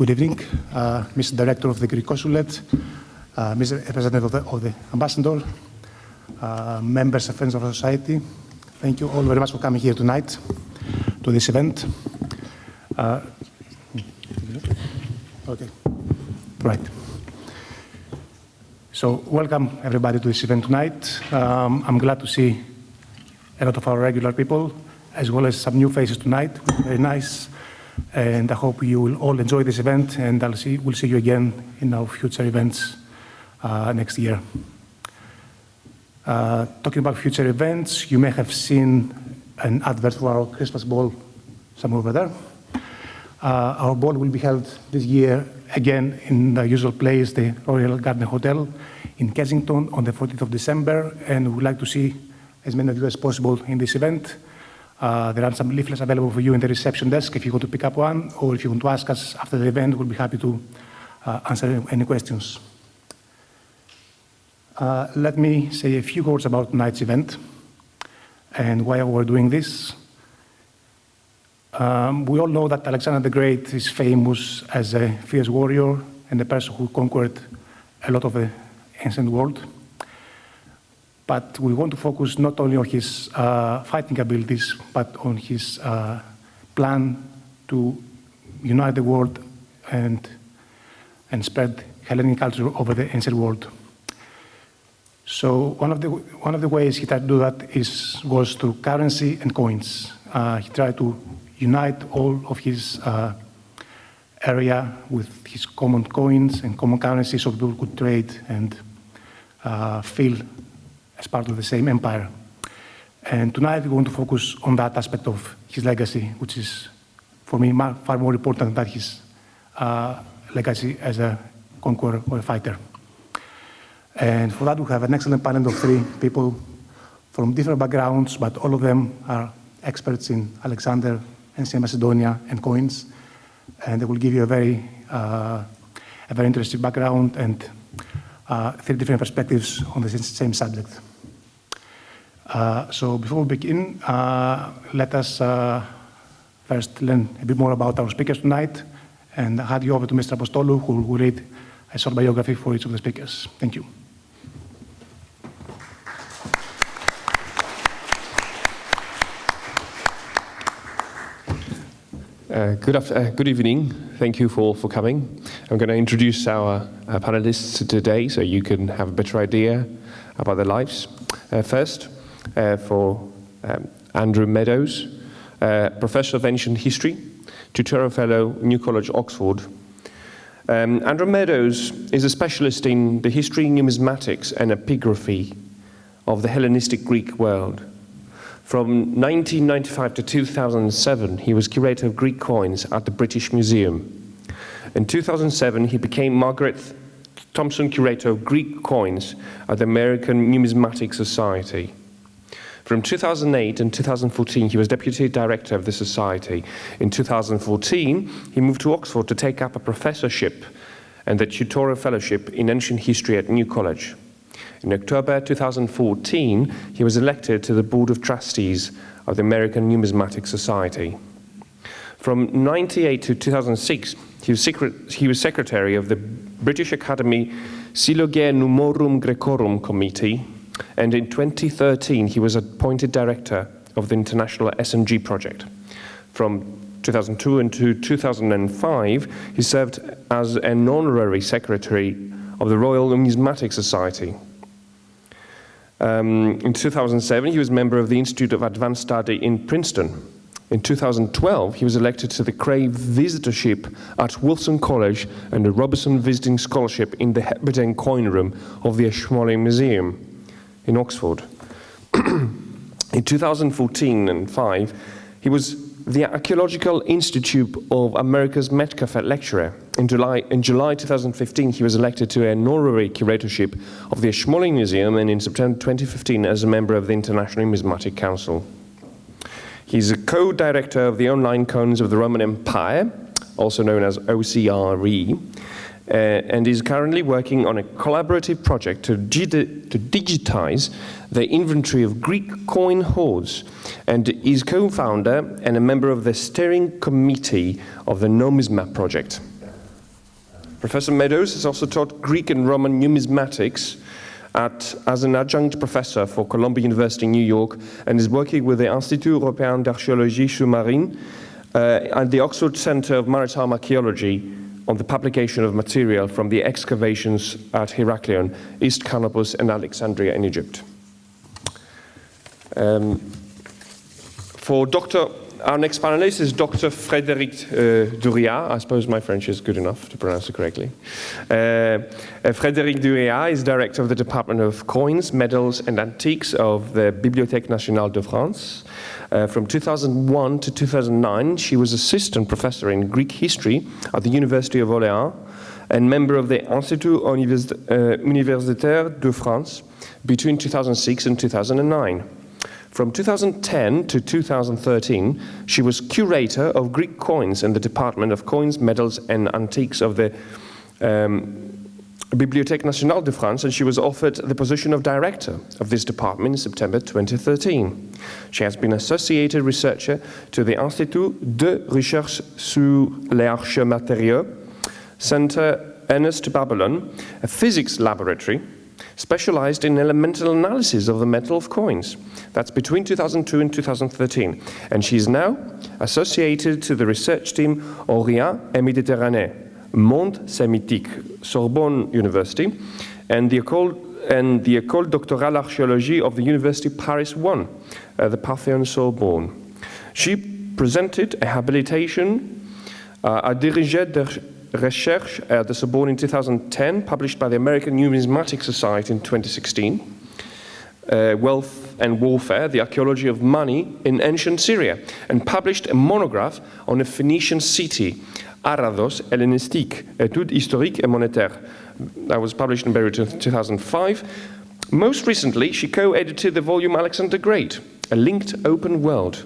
Good evening, Mr. Director of the Greek Consulate, Mr. Representative of the Ambassador, members and friends of our society. Thank you all very much for coming here tonight to this event. Okay, right. So welcome everybody to this event tonight. I'm glad to see a lot of our regular people, as well as some new faces tonight. Very nice. And I hope you will all enjoy this event, and we'll see you again in our future events next year. Talking about future events, you may have seen an advert for our Christmas ball somewhere over there. Our ball will be held this year again in the usual place, the Royal Garden Hotel in Kensington on the 14th of December, and we would like to see as many of you as possible in this event. There are some leaflets available for you in the reception desk if you want to pick up one, or if you want to ask us after the event, we'll be happy to answer any questions. Let me say a few words about tonight's event and why we're doing this. We all know that Alexander the Great is famous as a fierce warrior and a person who conquered a lot of the ancient world. But we want to focus not only on his fighting abilities, but on his plan to unite the world and spread Hellenic culture over the ancient world. So one of the ways he tried to do that was through currency and coins. He tried to unite all of his area with his common coins and common currency so people could trade and feel as part of the same empire. And tonight we want to focus on that aspect of his legacy, which is, for me, far more important than his legacy as a conqueror or a fighter. And for that we have an excellent panel of three people from different backgrounds, but all of them are experts in Alexander, ancient Macedonia, and coins. And they will give you a very interesting background and three different perspectives on the same subject. So before we begin, let us first learn a bit more about our speakers tonight, and hand you over to Mr. Apostolou, who will read a short biography for each of the speakers. Thank you. Good evening. Thank you for coming. I'm going to introduce our panelists today so you can have a better idea about their lives. First, for Andrew Meadows, Professor of Ancient History, Tutorial Fellow, New College, Oxford. Andrew Meadows is a specialist in the history, numismatics, and epigraphy of the Hellenistic Greek world. From 1995 to 2007, he was curator of Greek coins at the British Museum. In 2007, he became Margaret Thompson Curator of Greek Coins at the American Numismatic Society. From 2008 and 2014, he was Deputy Director of the Society. In 2014, he moved to Oxford to take up a professorship and the Tutorial Fellowship in Ancient History at New College. In October 2014, he was elected to the Board of Trustees of the American Numismatic Society. From 1998 to 2006, he was secretary of the British Academy Sylogia Numorum Grecorum Committee, and in 2013, he was appointed director of the International SNG project. From 2002 into 2005, he served as an honorary secretary of the Royal Numismatic Society. In 2007, he was member of the Institute of Advanced Study in Princeton. In 2012, he was elected to the Cray Visitorship at Wilson College and the Robertson Visiting Scholarship in the Hebridean Coin Room of the Ashmolean Museum in Oxford. In 2014 and 5, he was the Archaeological Institute of America's Metcalfe Lecturer. In July 2015, he was elected to an honorary curatorship of the Ashmolean Museum, and in September 2015 as a member of the International Numismatic Council. He's a co-director of the Online Coins of the Roman Empire, also known as OCRE, and is currently working on a collaborative project to digitize the inventory of Greek coin hoards, and is co-founder and a member of the steering committee of the Nomisma project. Professor Meadows has also taught Greek and Roman numismatics as an adjunct professor for Columbia University in New York, and is working with the Institut Européen d'Archéologie Sous-Marine and the Oxford Center of Maritime Archaeology on the publication of material from the excavations at Heraklion, East Canopus, and Alexandria in Egypt. Our next panelist is Dr. Frédéric Duriat. I suppose my French is good enough to pronounce it correctly. Frédéric Duriat is director of the Department of Coins, Medals, and Antiques of the Bibliothèque Nationale de France. From 2001 to 2009, she was assistant professor in Greek history at the University of Orléans and member of the Institut Universitaire de France between 2006 and 2009. From 2010 to 2013, she was curator of Greek coins in the Department of Coins, Medals, and Antiques of the Bibliothèque Nationale de France, and she was offered the position of director of this department in September 2013. She has been associated researcher to the Institut de Recherche sur les Arches Matériaux, Center Ernest Babylon, a physics laboratory specialized in elemental analysis of the metal of coins. That's between 2002 and 2013. And she's now associated to the research team Orient et Méditerranée, Monde Sémitique, Sorbonne University, and the École Doctorale d'Archéologie of the University Paris I, the Panthéon Sorbonne. She presented a habilitation à diriger de recherche at the Sorbonne in 2010, published by the American Numismatic Society in 2016. Wealth and Warfare, the Archaeology of Money in Ancient Syria, and published a monograph on a Phoenician city, Arados Hellénistique, Études historiques et monétaires. That was published in Beirut in 2005. Most recently, she co-edited the volume Alexander the Great, A Linked Open World.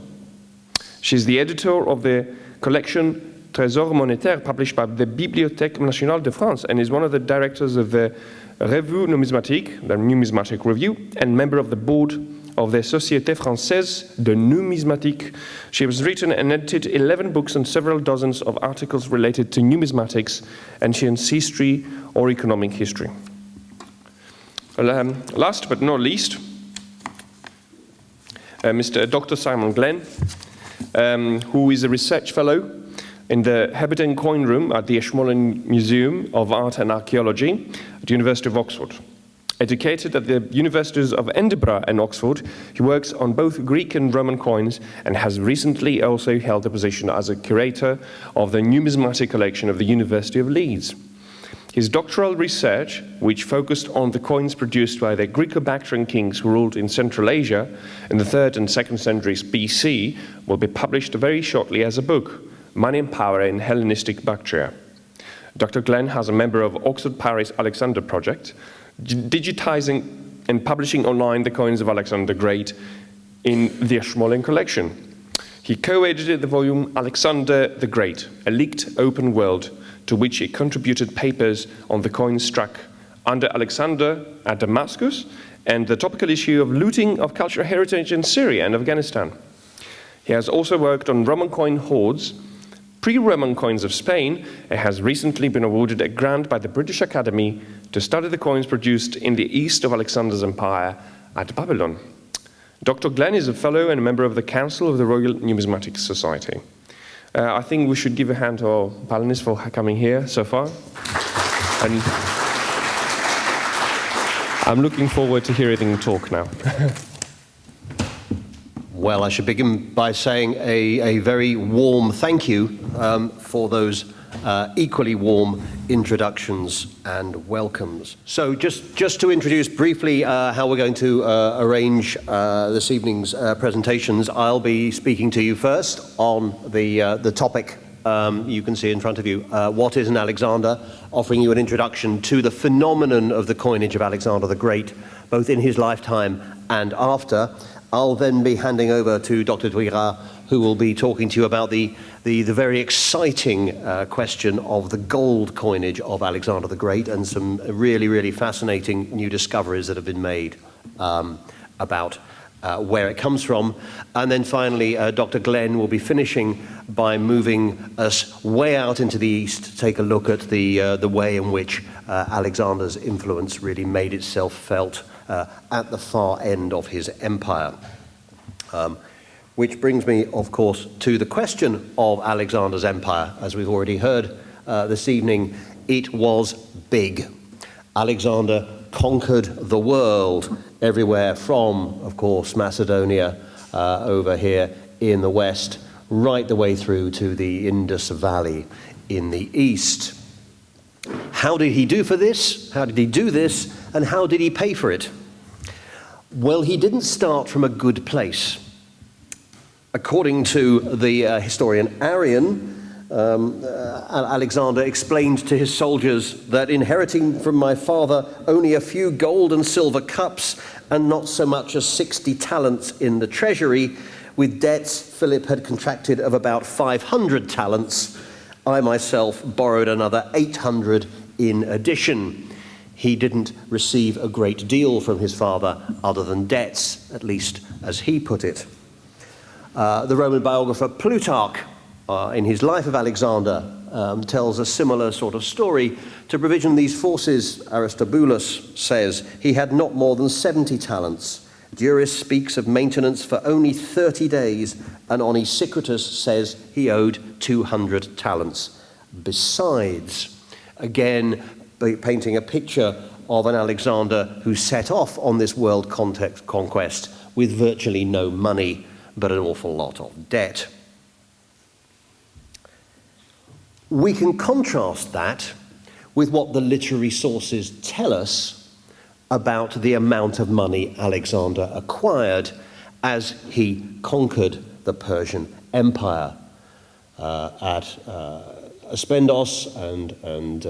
She's the editor of the collection Trésor monétaire, published by the Bibliothèque Nationale de France, and is one of the directors of the Revue Numismatique, the Numismatic Review, and member of the board of the Société Française de Numismatique. She has written and edited 11 books and several dozens of articles related to numismatics, ancient history, or economic history. Last but not least, Mr. Dr. Simon Glenn, who is a research fellow in the Heberden Coin Room at the Ashmolean Museum of Art and Archaeology at the University of Oxford. Educated at the Universities of Edinburgh and Oxford, he works on both Greek and Roman coins and has recently also held a position as a curator of the numismatic collection of the University of Leeds. His doctoral research, which focused on the coins produced by the Greco-Bactrian kings who ruled in Central Asia in the 3rd and 2nd centuries BC, will be published very shortly as a book, Money and Power in Hellenistic Bactria. Dr. Glenn has a member of Oxford Paris Alexander Project, digitizing and publishing online the coins of Alexander the Great in the Ashmolean collection. He co-edited the volume Alexander the Great, A Leaked Open World, to which he contributed papers on the coins struck under Alexander at Damascus and the topical issue of looting of cultural heritage in Syria and Afghanistan. He has also worked on Roman coin hoards, pre-Roman coins of Spain, and has recently been awarded a grant by the British Academy to study the coins produced in the east of Alexander's empire at Babylon. Dr. Glenn is a fellow and a member of the Council of the Royal Numismatic Society. I think we should give a hand to our panelists for coming here so far. And I'm looking forward to hearing them talk now. Well, I should begin by saying a very warm thank you for those equally warm introductions and welcomes. So just to introduce briefly how we're going to arrange this evening's presentations, I'll be speaking to you first on the topic you can see in front of you, what is an Alexander, offering you an introduction to the phenomenon of the coinage of Alexander the Great, both in his lifetime and after. I'll then be handing over to Dr. Duriat, who will be talking to you about the very exciting question of the gold coinage of Alexander the Great and some really, really fascinating new discoveries that have been made about where it comes from. And then finally, Dr. Glenn will be finishing by moving us way out into the east to take a look at the way in which Alexander's influence really made itself felt at the far end of his empire. Which brings me, of course, to the question of Alexander's empire. As we've already heard this evening, it was big. Alexander conquered the world everywhere from, of course, Macedonia over here in the west, right the way through to the Indus Valley in the east. How did he do for this? How did he do this? And how did he pay for it? Well, he didn't start from a good place. According to the historian Arrian, Alexander explained to his soldiers that inheriting from my father only a few gold and silver cups and not so much as 60 talents in the treasury, with debts Philip had contracted of about 500 talents, I myself borrowed another 800 in addition. He didn't receive a great deal from his father other than debts, at least as he put it. The Roman biographer Plutarch, in his Life of Alexander, tells a similar sort of story. To provision these forces, Aristobulus says, he had not more than 70 talents. Duris speaks of maintenance for only 30 days, and Onesicritus says he owed 200 talents. Besides, again, painting a picture of an Alexander who set off on this world conquest with virtually no money, but an awful lot of debt. We can contrast that with what the literary sources tell us about the amount of money Alexander acquired as he conquered the Persian Empire at Aspendos and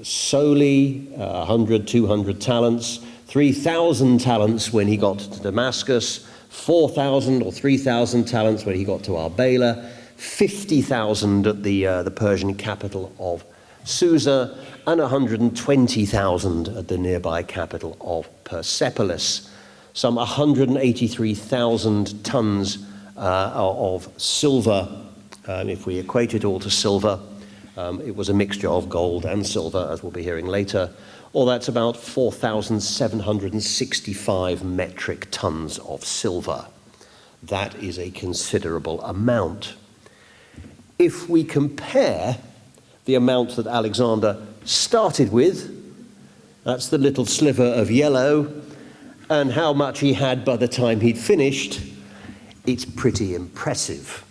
Soli, 100, 200 talents, 3,000 talents when he got to Damascus, 4,000 or 3,000 talents when he got to Arbela, 50,000 at the Persian capital of Susa, and 120,000 at the nearby capital of Persepolis. Some 183,000 tons of silver, and if we equate it all to silver, it was a mixture of gold and silver, as we'll be hearing later, or that's about 4,765 metric tons of silver. That is a considerable amount. If we compare the amount that Alexander started with, that's the little sliver of yellow, and how much he had by the time he'd finished, it's pretty impressive.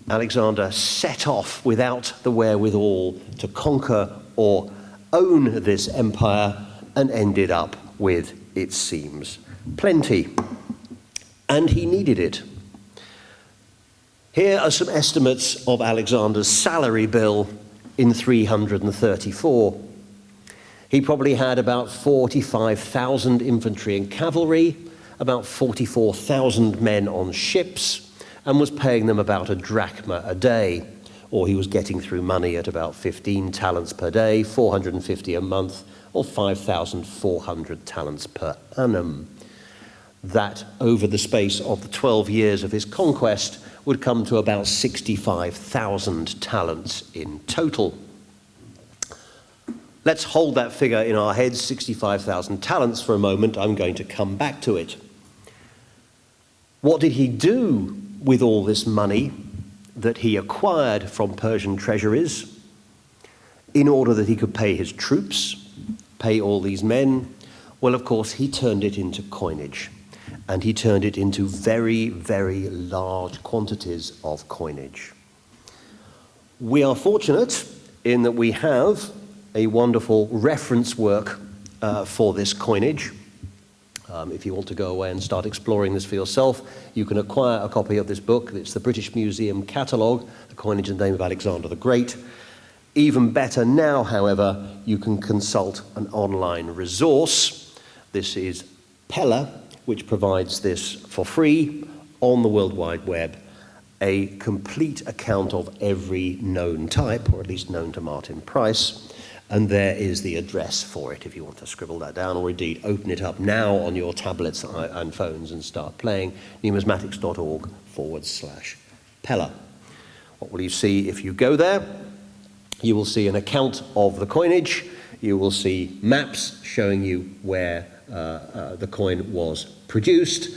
Alexander set off without the wherewithal to conquer or own this empire and ended up with, it seems, plenty. And he needed it. Here are some estimates of Alexander's salary bill in 334. He probably had about 45,000 infantry and cavalry, about 44,000 men on ships, and was paying them about a drachma a day, or he was getting through money at about 15 talents per day, 450 a month, or 5,400 talents per annum. That, over the space of the 12 years of his conquest, would come to about 65,000 talents in total. Let's hold that figure in our heads, 65,000 talents, for a moment. I'm going to come back to it. What did he do with all this money that he acquired from Persian treasuries in order that he could pay his troops, pay all these men? Well, of course, he turned it into coinage, and he turned it into very, very large quantities of coinage. We are fortunate in that we have a wonderful reference work for this coinage. If you want to go away and start exploring this for yourself, you can acquire a copy of this book. It's the British Museum catalogue, The Coinage and Name of Alexander the Great. Even better now, however, you can consult an online resource. This is Pella, which provides this for free on the World Wide Web, a complete account of every known type, or at least known to Martin Price. And there is the address for it if you want to scribble that down, or indeed open it up now on your tablets and phones and start playing. numismatics.org/Pella. What will you see if you go there? You will see an account of the coinage. You will see maps showing you where the coin was produced.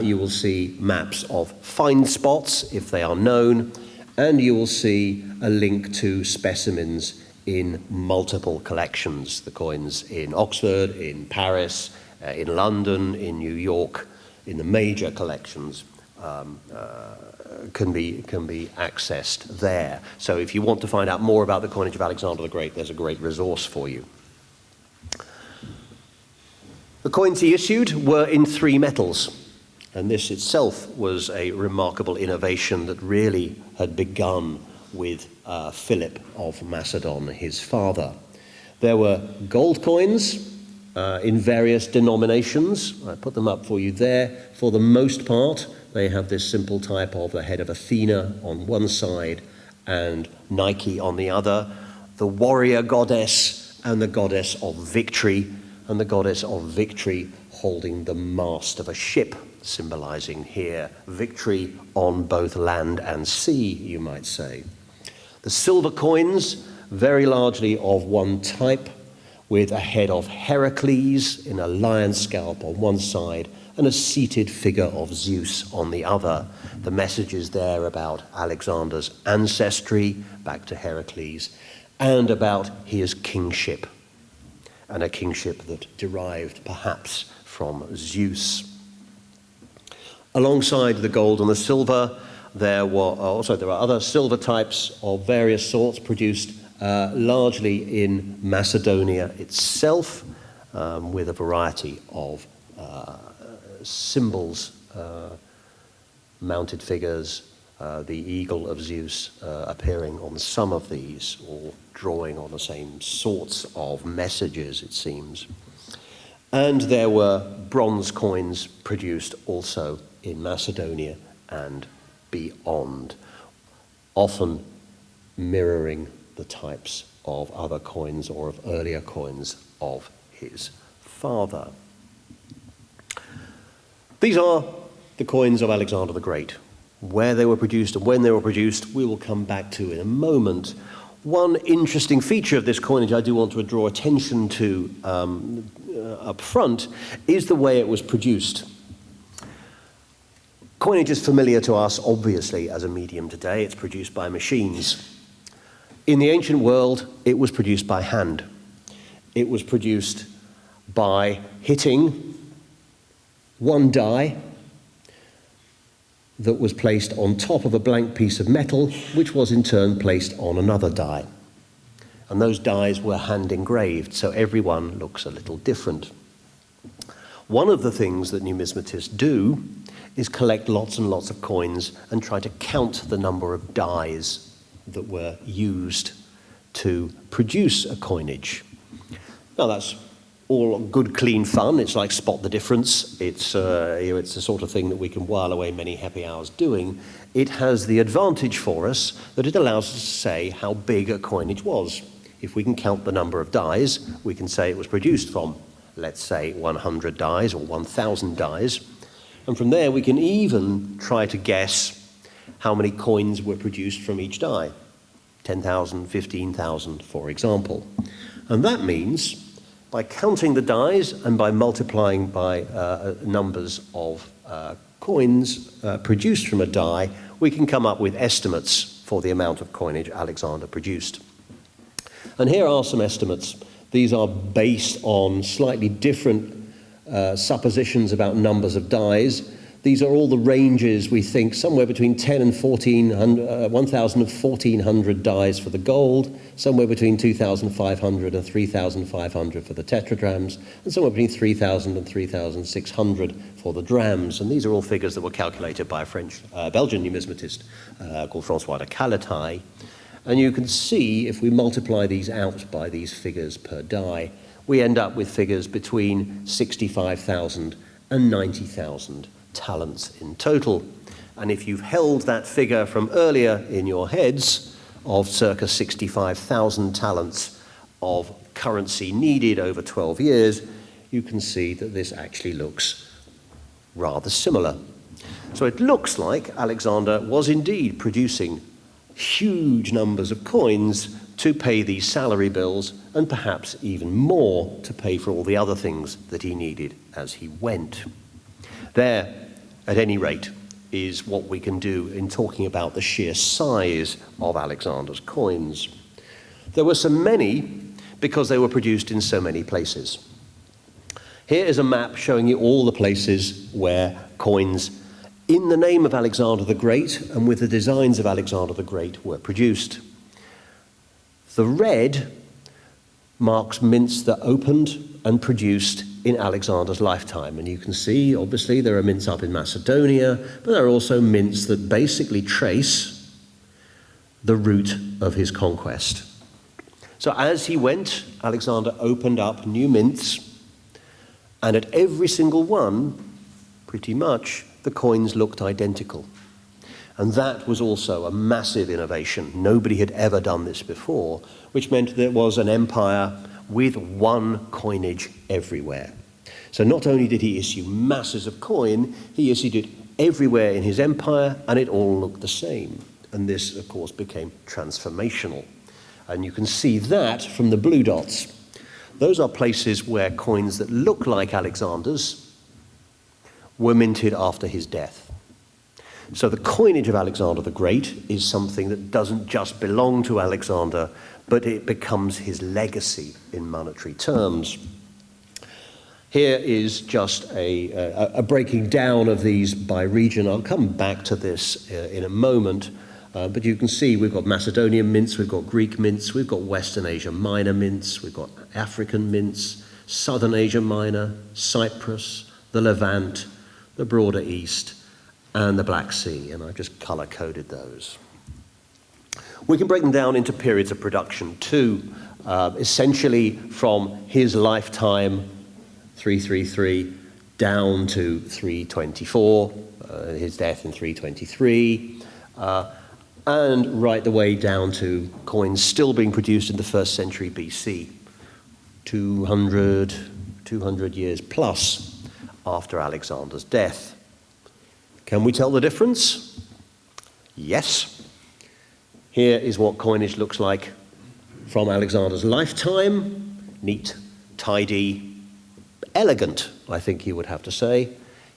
You will see maps of find spots if they are known, and you will see a link to specimens in multiple collections. The coins in Oxford, in Paris, in London, in New York, in the major collections can be accessed there. So if you want to find out more about the coinage of Alexander the Great, there's a great resource for you. The coins he issued were in 3 metals, and this itself was a remarkable innovation that really had begun with Philip of Macedon, his father. There were gold coins in various denominations. I put them up for you there. For the most part, they have this simple type of the head of Athena on one side and Nike on the other, the warrior goddess and the goddess of victory, and the goddess of victory holding the mast of a ship, symbolizing here victory on both land and sea, you might say. The silver coins, very largely of one type, with a head of Heracles in a lion scalp on one side and a seated figure of Zeus on the other. The messages there about Alexander's ancestry, back to Heracles, and about his kingship, and a kingship that derived perhaps from Zeus. Alongside the gold and the silver, there are other silver types of various sorts produced largely in Macedonia itself, with a variety of symbols, mounted figures, the eagle of Zeus appearing on some of these, or drawing on the same sorts of messages, it seems. And there were bronze coins produced also in Macedonia and beyond, often mirroring the types of other coins or of earlier coins of his father. These are the coins of Alexander the Great. Where they were produced and when they were produced, we will come back to in a moment. One interesting feature of this coinage I do want to draw attention to up front is the way it was produced. Coinage is familiar to us, obviously, as a medium today. It's produced by machines. In the ancient world, it was produced by hand. It was produced by hitting one die that was placed on top of a blank piece of metal, which was in turn placed on another die. And those dies were hand engraved, so everyone looks a little different. One of the things that numismatists do is collect lots and lots of coins and try to count the number of dies that were used to produce a coinage. Now that's all good, clean fun. It's like spot the difference. It's the sort of thing that we can while away many happy hours doing. It has the advantage for us that it allows us to say how big a coinage was. If we can count the number of dies, we can say it was produced from, let's say, 100 dies or 1,000 dies. And from there, we can even try to guess how many coins were produced from each die. 10,000, 15,000, for example. And that means, by counting the dies and by multiplying by numbers of coins produced from a die, we can come up with estimates for the amount of coinage Alexander produced. And here are some estimates. These are based on slightly different suppositions about numbers of dies. These are all the ranges, we think, somewhere between 1,000 and 1,400 dies for the gold, somewhere between 2,500 and 3,500 for the tetradrachms, and somewhere between 3,000 and 3,600 for the drams. And these are all figures that were calculated by a Belgian numismatist called François de Calatai. And you can see, if we multiply these out by these figures per die, we end up with figures between 65,000 and 90,000 talents in total. And if you've held that figure from earlier in your heads of circa 65,000 talents of currency needed over 12 years, you can see that this actually looks rather similar. So it looks like Alexander was indeed producing huge numbers of coins to pay these salary bills, and perhaps even more to pay for all the other things that he needed as he went. There, at any rate, is what we can do in talking about the sheer size of Alexander's coins. There were so many because they were produced in so many places. Here is a map showing you all the places where coins in the name of Alexander the Great and with the designs of Alexander the Great were produced. The red marks mints that opened and produced in Alexander's lifetime. And you can see, obviously, there are mints up in Macedonia, but there are also mints that basically trace the route of his conquest. So as he went, Alexander opened up new mints, and at every single one, pretty much, the coins looked identical. And that was also a massive innovation. Nobody had ever done this before, which meant there was an empire with one coinage everywhere. So not only did he issue masses of coin, he issued it everywhere in his empire, and it all looked the same. And this, of course, became transformational. And you can see that from the blue dots. Those are places where coins that look like Alexander's were minted after his death. So the coinage of Alexander the Great is something that doesn't just belong to Alexander, but it becomes his legacy in monetary terms. Here is just a breaking down of these by region. I'll come back to this in a moment, but you can see we've got Macedonian mints, we've got Greek mints, we've got Western Asia Minor mints, we've got African mints, Southern Asia Minor, Cyprus, the Levant, the broader East, and the Black Sea, and I've just color-coded those. We can break them down into periods of production too, essentially from his lifetime, 333, down to 324, his death in 323, and right the way down to coins still being produced in the 1st century BC, 200 years plus after Alexander's death. Can we tell the difference? Yes. Here is what coinage looks like from Alexander's lifetime. Neat, tidy, elegant, I think you would have to say.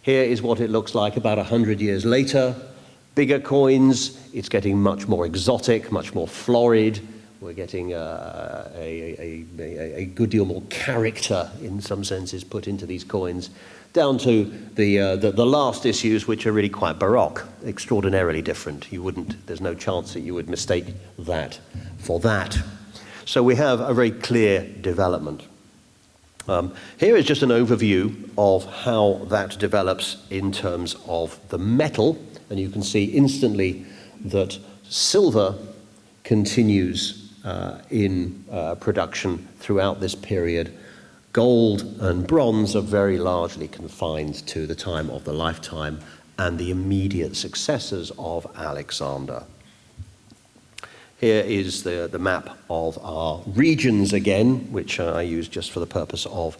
Here is what it looks like about 100 years later. Bigger coins, it's getting much more exotic, much more florid. We're getting a good deal more character, in some senses, put into these coins, down to the last issues, which are really quite baroque, extraordinarily different. There's no chance that you would mistake that for that. So we have a very clear development. Here is just an overview of how that develops in terms of the metal, and you can see instantly that silver continues in production throughout this period. Gold and bronze are very largely confined to the time of the lifetime and the immediate successors of Alexander. Here is the map of our regions again, which I use just for the purpose of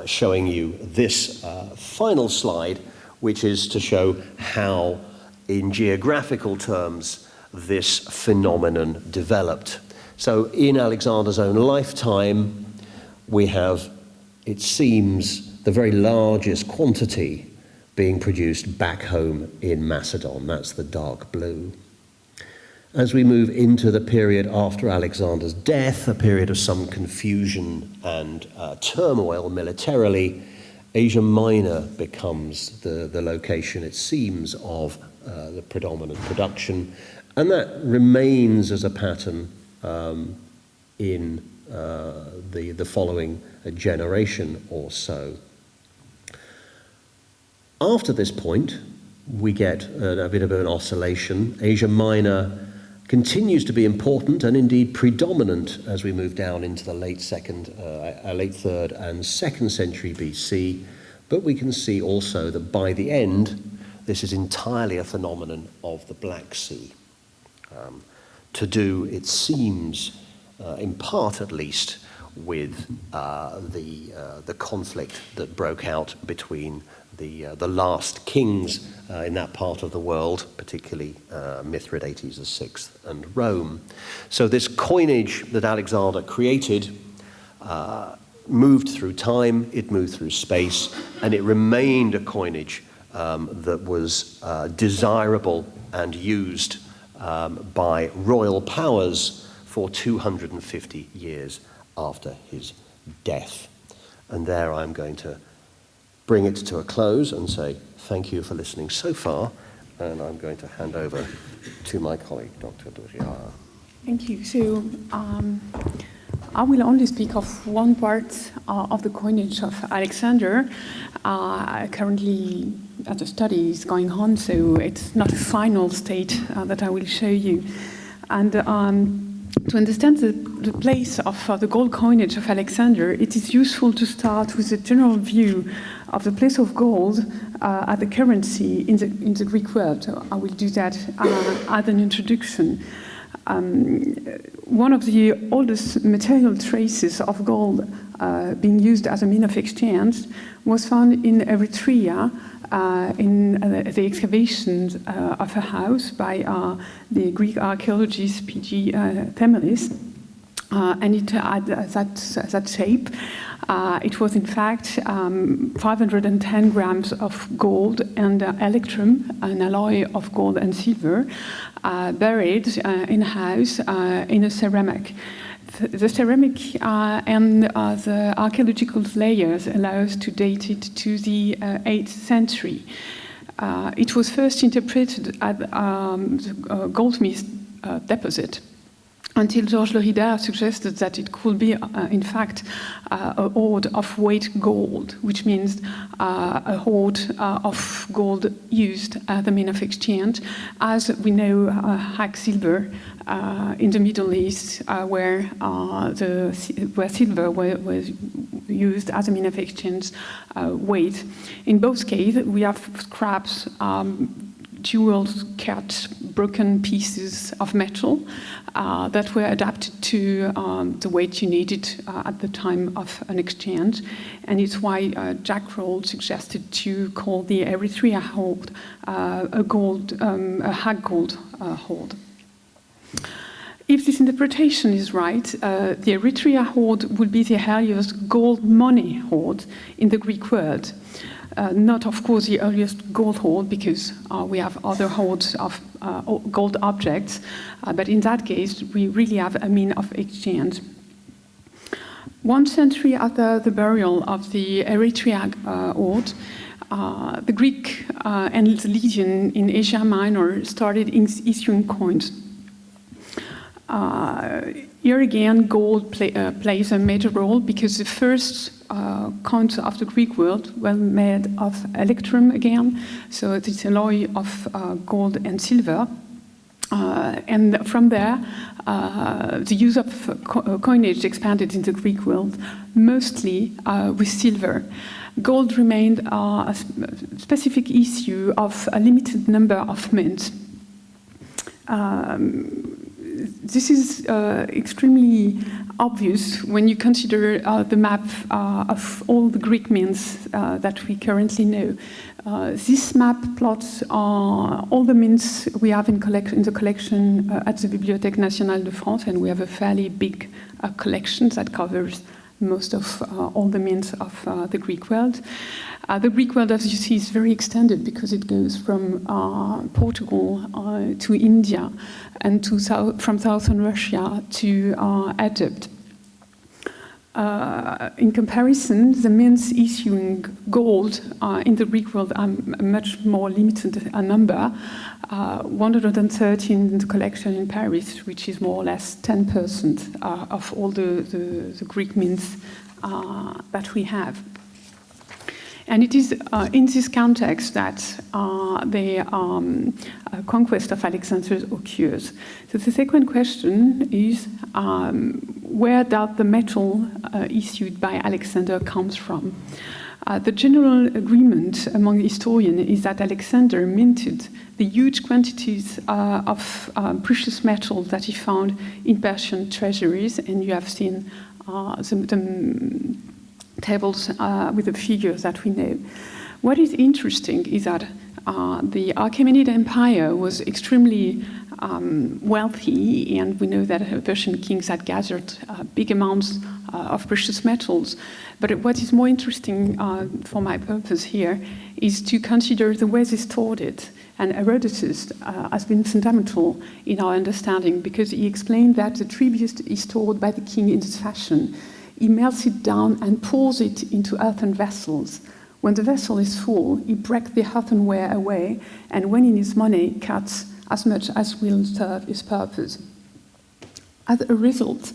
showing you this final slide, which is to show how, in geographical terms, this phenomenon developed. So in Alexander's own lifetime, we have, it seems, the very largest quantity being produced back home in Macedon. That's the dark blue. As we move into the period after Alexander's death, a period of some confusion and turmoil militarily, Asia Minor becomes the location, it seems, of the predominant production, and that remains as a pattern in the following generation or so. After this point, we get a bit of an oscillation. Asia Minor continues to be important and indeed predominant as we move down into the late 3rd and 2nd century BC, but we can see also that by the end, this is entirely a phenomenon of the Black Sea. To do, it seems, in part at least, with the conflict that broke out between the last kings in that part of the world, particularly Mithridates VI and Rome. So this coinage that Alexander created moved through time, it moved through space, and it remained a coinage that was desirable and used by royal powers for 250 years after his death. And there I'm going to bring it to a close and say thank you for listening so far, and I'm going to hand over to my colleague, Dr. Doria. Thank you. So I will only speak of one part of the coinage of Alexander. Currently, the study is going on, so it's not a final state that I will show you. And to understand the place of the gold coinage of Alexander, it is useful to start with a general view of the place of gold as the currency in the Greek world. So I will do that as an introduction. One of the oldest material traces of gold being used as a mean of exchange was found in Eritrea in the excavations of a house by the Greek archaeologist P.G. Themelis, and it had that shape. It was in fact 510 grams of gold and electrum, an alloy of gold and silver, buried in a house in a ceramic. The ceramic and the archaeological layers allow us to date it to the 8th century. It was first interpreted as the goldsmith deposit, until Georges Loridère suggested that it could be, in fact, a hoard of weight gold, which means a hoard of gold used as a mean of exchange, as we know hack silver in the Middle East, where silver was used as a mean of exchange weight. In both cases, we have scraps, jewels, cut, broken pieces of metal that were adapted to the weight you needed at the time of an exchange. And it's why Jack Roll suggested to call the Eritrea hoard a hack gold hoard. If this interpretation is right, the Eritrea hoard would be the earliest gold money hoard in the Greek world. Not, of course, the earliest gold hoard, because we have other hoards of gold objects, but in that case, we really have a mean of exchange. 1 century after the burial of the Eritrea hoard, the Greek and the Lydian in Asia Minor started issuing coins. Here again, gold plays a major role, because the first coins of the Greek world were made of electrum again, so it's an alloy of gold and silver. And from there, the use of coinage expanded in the Greek world, mostly with silver. Gold remained a specific issue of a limited number of mints. This is extremely obvious when you consider the map of all the Greek mints that we currently know. This map plots all the mints we have in the collection at the Bibliothèque Nationale de France, and we have a fairly big collection that covers most of all the mints of the Greek world. The Greek world, as you see, is very extended, because it goes from Portugal to India, and from southern Russia to Egypt. In comparison, the mints issuing gold in the Greek world are much more limited a number, 113 in the collection in Paris, which is more or less 10% of all the Greek mints that we have. And it is in this context that the conquest of Alexander occurs. So the second question is, where does the metal issued by Alexander comes from? The general agreement among historians is that Alexander minted the huge quantities of precious metals that he found in Persian treasuries, and you have seen the tables with the figures that we know. What is interesting is that the Achaemenid Empire was extremely wealthy, and we know that Persian kings had gathered big amounts of precious metals. But what is more interesting for my purpose here is to consider the way they stored it. And Herodotus has been fundamental in our understanding, because he explained that the tribute is stored by the king in this fashion. He melts it down and pours it into earthen vessels. When the vessel is full, he breaks the earthenware away, and when in his money, cuts as much as will serve his purpose. As a result,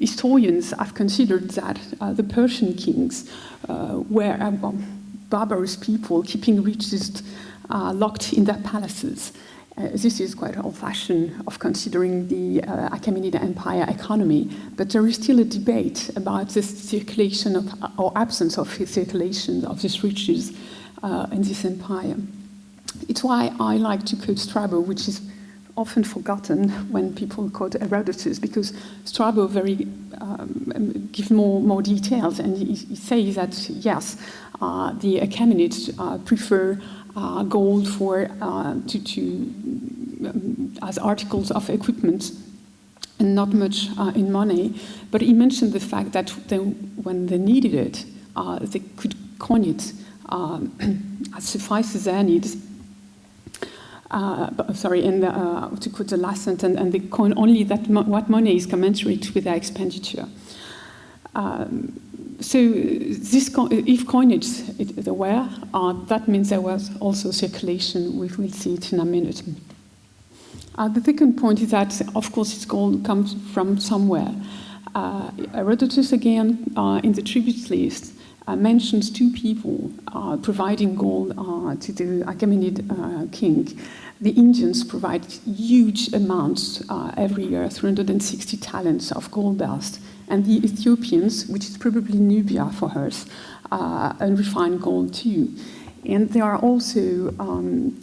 historians have considered that the Persian kings were barbarous people keeping riches locked in their palaces. This is quite old-fashioned of considering the Achaemenid Empire economy, but there is still a debate about the circulation of, or absence of circulation of these riches in this empire. It's why I like to quote Strabo, which is often forgotten when people quote Herodotus, because Strabo give more details, and he says that yes, the Achaemenids prefer gold for as articles of equipment, and not much in money. But he mentioned the fact that when they needed it, they could coin it as suffices their needs. To quote the last sentence, and they coin only what money is commensurate with their expenditure. So if coinage there were, that means there was also circulation. We will see it in a minute. The second point is that, of course, this gold comes from somewhere. Herodotus, again, in the tribute list, mentions two people providing gold to the Achaemenid king. The Indians provide huge amounts every year, 360 talents of gold dust. And the Ethiopians, which is probably Nubia for us, unrefined gold too. And there are also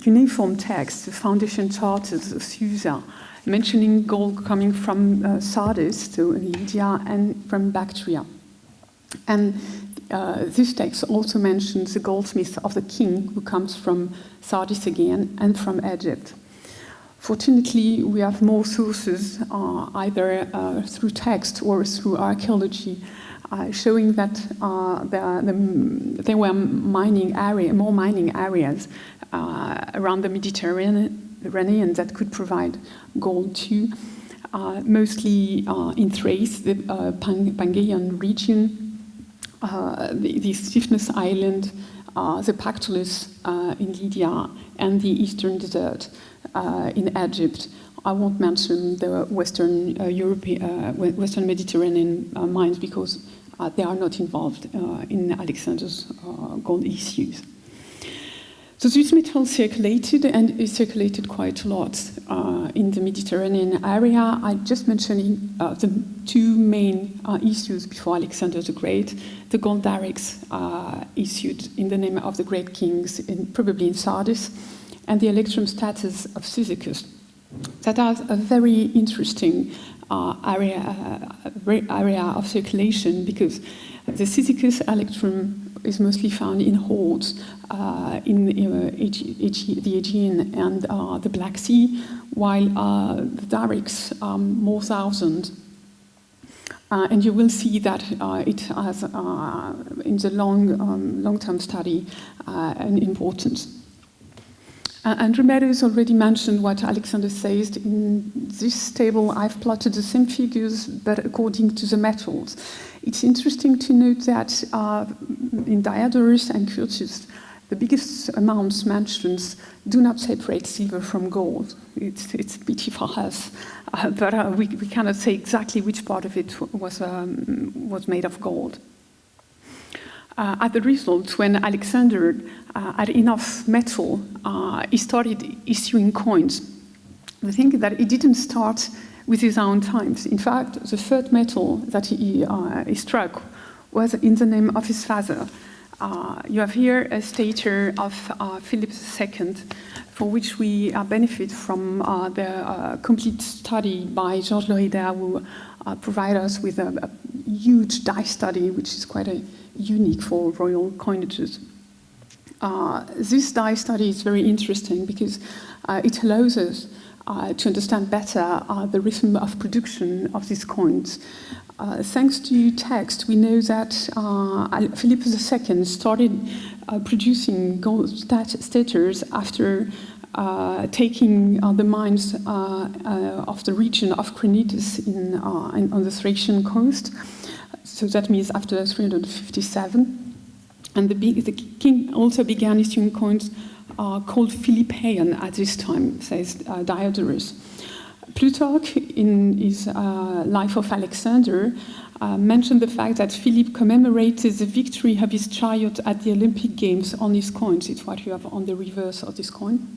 cuneiform texts, the foundation charters of Susa, mentioning gold coming from Sardis, so Lydia, and from Bactria. And this text also mentions the goldsmith of the king, who comes from Sardis again, and from Egypt. Fortunately, we have more sources, either through text or through archaeology, showing that there were more mining areas around the Mediterranean that could provide gold too, mostly in Thrace, the Pangaean region, the Stiffness Island, the Pactolus in Lydia, and the Eastern Desert in Egypt. I won't mention the Western Mediterranean mines because they are not involved in Alexander's gold issues. So this metal circulated, and it circulated quite a lot in the Mediterranean area. I just mentioned the two main issues before Alexander the Great. The gold darics issued in the name of the great kings, probably in Sardis, and the electrum status of Cyzicus. That has a very interesting area of circulation, because the Cyzicus electrum is mostly found in hoards in the Aegean and the Black Sea, while the darics are more thousand. And you will see that it has, in the long-term study, an importance. Andromedas already mentioned what Alexander says. In this table, I've plotted the same figures, but according to the metals. It's interesting to note that in Diodorus and Curtius, the biggest amounts mentioned do not separate silver from gold. It's a pity for us, but we cannot say exactly which part of it was made of gold. As a result, when Alexander had enough metal, he started issuing coins. The thing is that he didn't start with his own times. In fact, the third metal that he struck was in the name of his father. You have here a stater of Philip II, for which we benefit from the complete study by Georges Loridaire, who provide us with a huge die study, which is quite unique for royal coinages. This die study is very interesting because it allows us to understand better the rhythm of production of these coins. Thanks to text, we know that Philip II started producing gold staters after taking the mines of the region of Crenitus on the Thracian coast. So that means after 357. And the king also began issuing coins called Philippian at this time, says Diodorus. Plutarch, in his Life of Alexander, mentioned the fact that Philip commemorated the victory of his chariot at the Olympic Games on his coins. It's what you have on the reverse of this coin.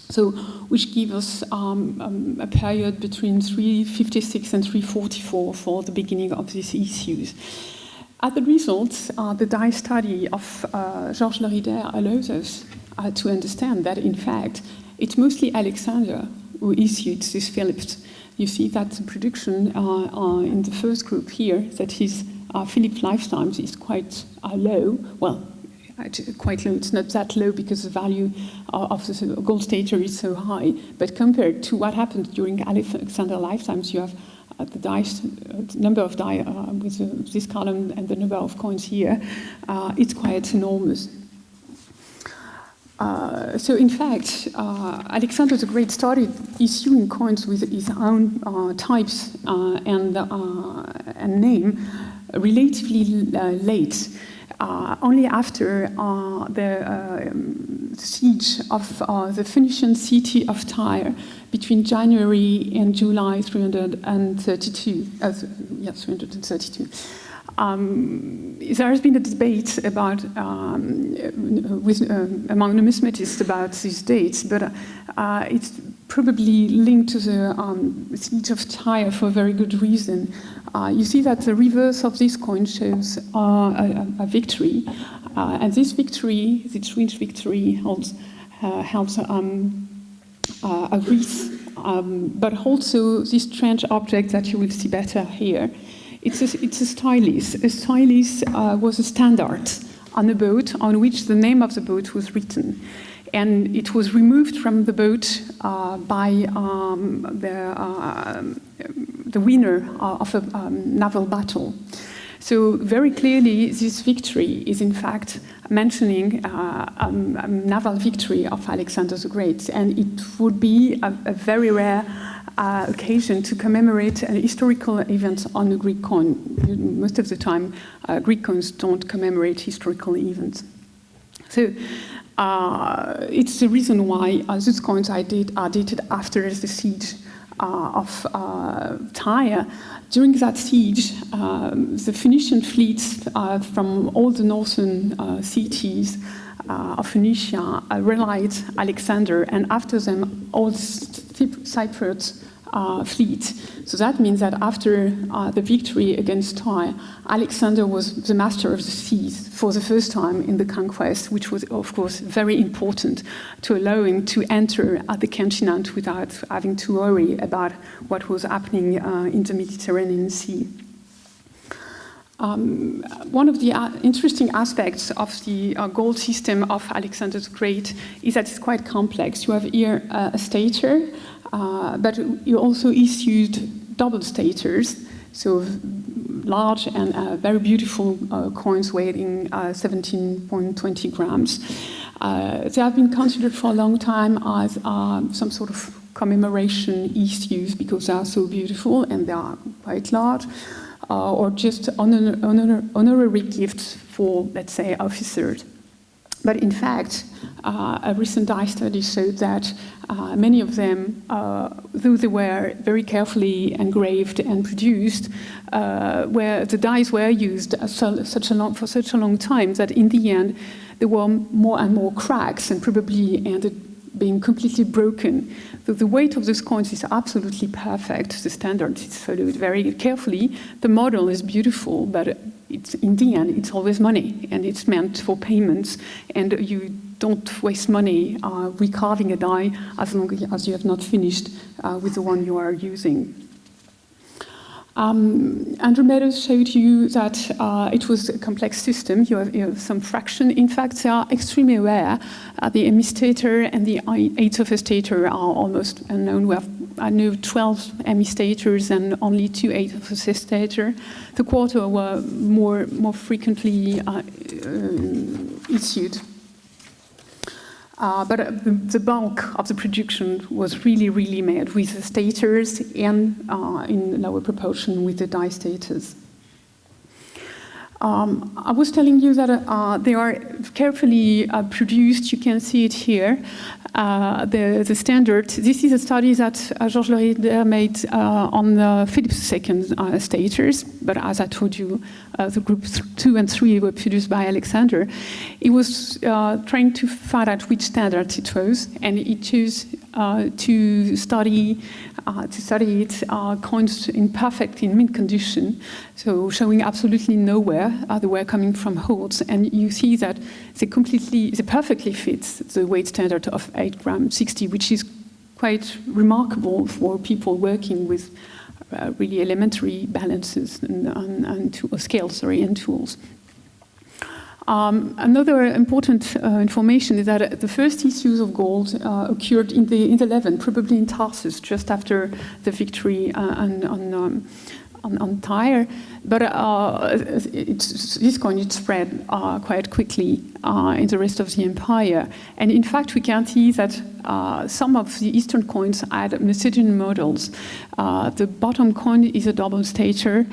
So, which gives us a period between 356 and 344 for the beginning of these issues. As a result, the die study of Georges Loridaire allows us to understand that, in fact, it's mostly Alexander who issued these Philips. You see that the production in the first group here, that his Philip lifetime is quite low. Well, quite low. It's not that low because the value of the gold stater is so high. But compared to what happened during Alexander lifetimes, you have the dice, number of die with this column and the number of coins here. It's quite enormous. So in fact, Alexander the Great started issuing coins with his own types and name relatively late. Only after the siege of the Phoenician city of Tyre between January and July 332. There has been a debate about among numismatists about these dates, but it's probably linked to the siege of Tyre for a very good reason. You see that the reverse of this coin shows a victory, and this victory, this strange victory, holds a wreath, but also this strange object that you will see better here. It's a stylus. A stylus was a standard on a boat on which the name of the boat was written. And it was removed from the boat by the winner of a naval battle. So very clearly, this victory is in fact mentioning a naval victory of Alexander the Great. And it would be a very rare occasion to commemorate an historical event on a Greek coin. Most of the time, Greek coins don't commemorate historical events. So it's the reason why these coins are dated after the siege of Tyre. During that siege, the Phoenician fleets from all the northern cities of Phoenicia relied Alexander, and after them all Cypriot fleet. So that means that after the victory against Tyre, Alexander was the master of the seas for the first time in the conquest, which was, of course, very important to allow him to enter the continent without having to worry about what was happening in the Mediterranean Sea. One of the interesting aspects of the gold system of Alexander the Great is that it's quite complex. You have here a stater, but you also issued double staters, so large and very beautiful coins weighing 17.20 grams. They have been considered for a long time as some sort of commemoration issues because they are so beautiful and they are quite large. Or just honorary gifts for, let's say, officers. But in fact, a recent die study showed that many of them, though they were very carefully engraved and produced, where the dies were used for such a long time that in the end there were more and more cracks and probably ended being completely broken. The weight of those coins is absolutely perfect. The standard is followed very carefully. The model is beautiful, but in the end, it's always money, and it's meant for payments, and you don't waste money recarving a die as long as you have not finished with the one you are using. Andromedas showed you that it was a complex system. You have some fraction. In fact, they are extremely rare. The hemistator and the eighth of a stator are almost unknown. I know 12 hemistators and only 2 eighths of a stator. The quarter were more frequently issued. But the bulk of the production was really made with the stators and in lower proportion with the distators. I was telling you that they are carefully produced. You can see it here. The standard. This is a study that Georges Lorider made on Philip II stators, but as I told you, the group 2 and 3 were produced by Alexander. He was trying to find out which standard it was, and he chose to study it coins in mint condition, so showing absolutely nowhere they were coming from hoards, and you see that they perfectly fit the weight standard of 8 grams 60, which is quite remarkable for people working with really elementary balances and scales and tools. Another important information is that the first issues of gold occurred in the Levant, probably in Tarsus, just after the victory on Tyre. But this coinage spread quite quickly in the rest of the empire. And in fact, we can see that some of the Eastern coins had Macedonian models. The bottom coin is a double stater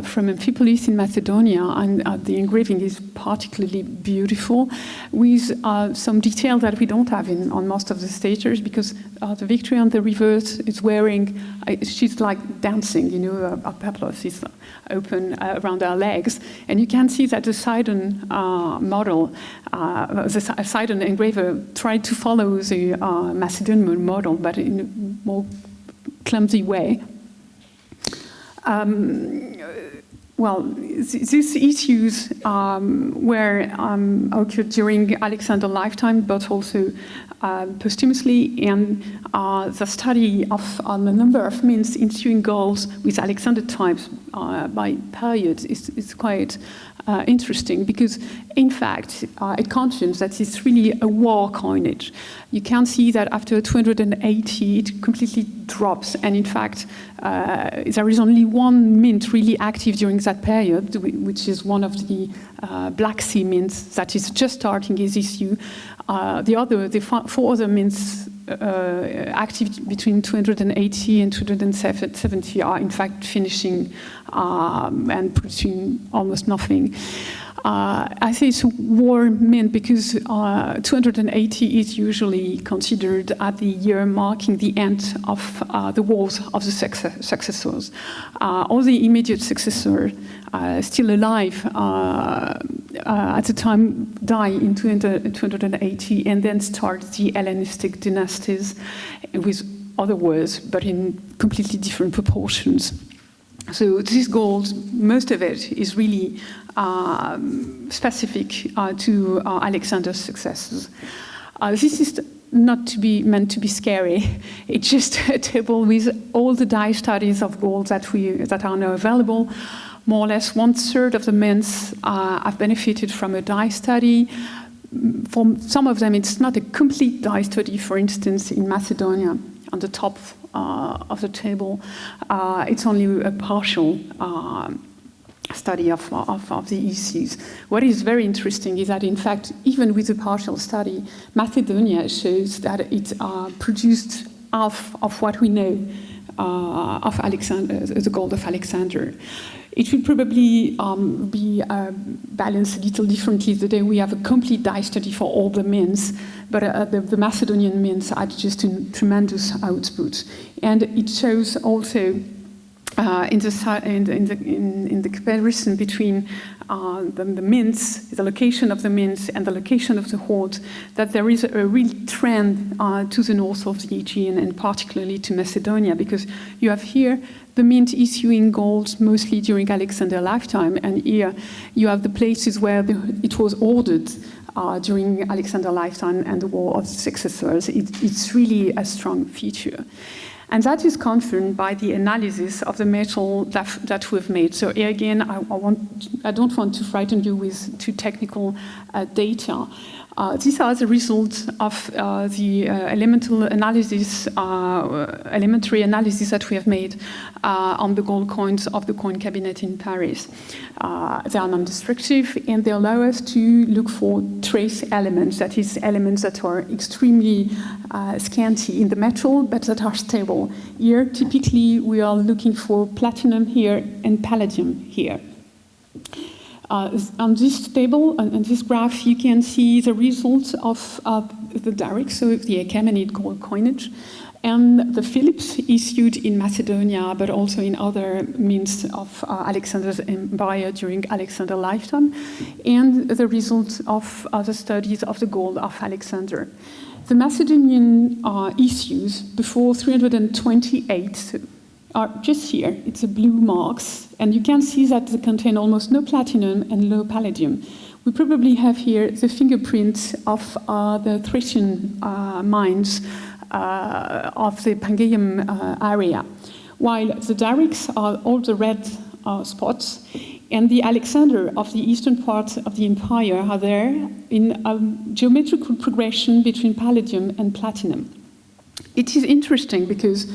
from Amphipolis in Macedonia, and the engraving is particularly beautiful, with some detail that we don't have on most of the staters, because the victory on the reverse is wearing, she's like dancing, you know, a peplos is open around her legs, and you can see that the Sidon model, the Sidon engraver tried to follow the Macedonian model, but in a more clumsy way. Well, these issues were occurred during Alexander's lifetime, but also posthumously, and the study of the number of mints issuing golds with Alexander types by period is quite interesting, because in fact it confirms that it's really a war coinage. You can see that after 280 it completely drops, and in fact there is only one mint really active during that period, which is one of the Black Sea mints that is just starting its issue. The 4 other mints active between 280 and 270 are in fact finishing and producing almost nothing. I say it's a war mint because 280 is usually considered at the year marking the end of the wars of the successors. All the immediate successors still alive at the time die in 280, and then start the Hellenistic dynasties with other wars, but in completely different proportions. So this gold, most of it is really specific to Alexander's successors. This is not to be meant to be scary. It's just a table with all the die studies of gold that are now available. More or less 1/3 of the mints have benefited from a die study. For some of them, it's not a complete die study. For instance, in Macedonia, on the top of the table, it's only a partial study of the ECs. What is very interesting is that, in fact, even with a partial study, Macedonia shows that it produced half of what we know of Alexander, the gold of Alexander. It will probably be balanced a little differently the day we have a complete die study for all the mints, but the Macedonian mints had just a tremendous output. And it shows also in the comparison between the mints, the location of the mints, and the location of the hoard, that there is a real trend to the north of the Aegean, and particularly to Macedonia, because you have here the mint issuing gold mostly during Alexander's lifetime, and here you have the places where it was ordered during Alexander's lifetime and the War of the Successors. It's really a strong feature. And that is confirmed by the analysis of the metal that we've made. So here again, I don't want to frighten you with too technical data. These are the results of the elementary analysis that we have made on the gold coins of the coin cabinet in Paris. They are non-destructive, and they allow us to look for trace elements, that is, elements that are extremely scanty in the metal, but that are stable. Here, typically, we are looking for platinum here and palladium here. On this table, on this graph, you can see the results of the Daric, so the Achaemenid gold coinage, and the Philips issued in Macedonia, but also in other mints of Alexander's empire during Alexander's lifetime, and the results of the studies of the gold of Alexander. The Macedonian issues before 328 are just here. It's the blue marks, and you can see that they contain almost no platinum and low palladium. We probably have here the fingerprints of the Thracian mines of the Pangaeum area, while the Darics are all the red spots, and the Alexander of the eastern part of the empire are there in a geometrical progression between palladium and platinum. It is interesting because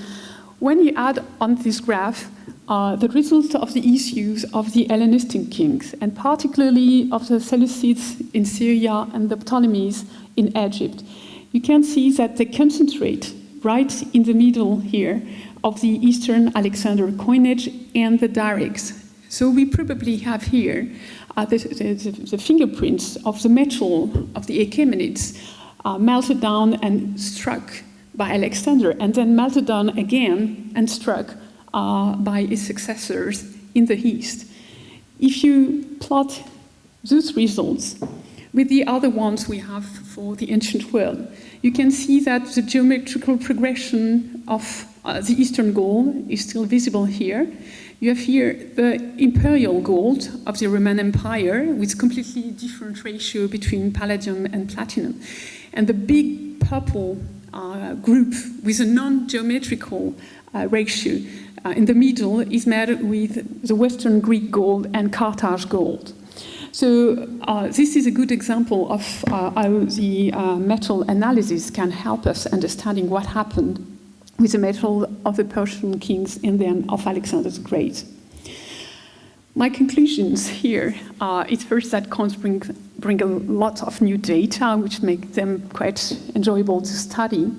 when you add on this graph the results of the issues of the Hellenistic kings, and particularly of the Seleucids in Syria and the Ptolemies in Egypt, you can see that they concentrate right in the middle here of the Eastern Alexander coinage and the Darics. So we probably have here the fingerprints of the metal of the Achaemenids melted down and struck by Alexander, and then melted down again and struck by his successors in the East. If you plot those results with the other ones we have for the ancient world, you can see that the geometrical progression of the Eastern gold is still visible here. You have here the imperial gold of the Roman Empire with completely different ratio between palladium and platinum. And the big purple group with a non-geometrical ratio in the middle is made with the Western Greek gold and Carthage gold. So this is a good example of how the metal analysis can help us understanding what happened with the metal of the Persian kings and then of Alexander the Great. My conclusions here is first that coins bring a lot of new data, which make them quite enjoyable to study.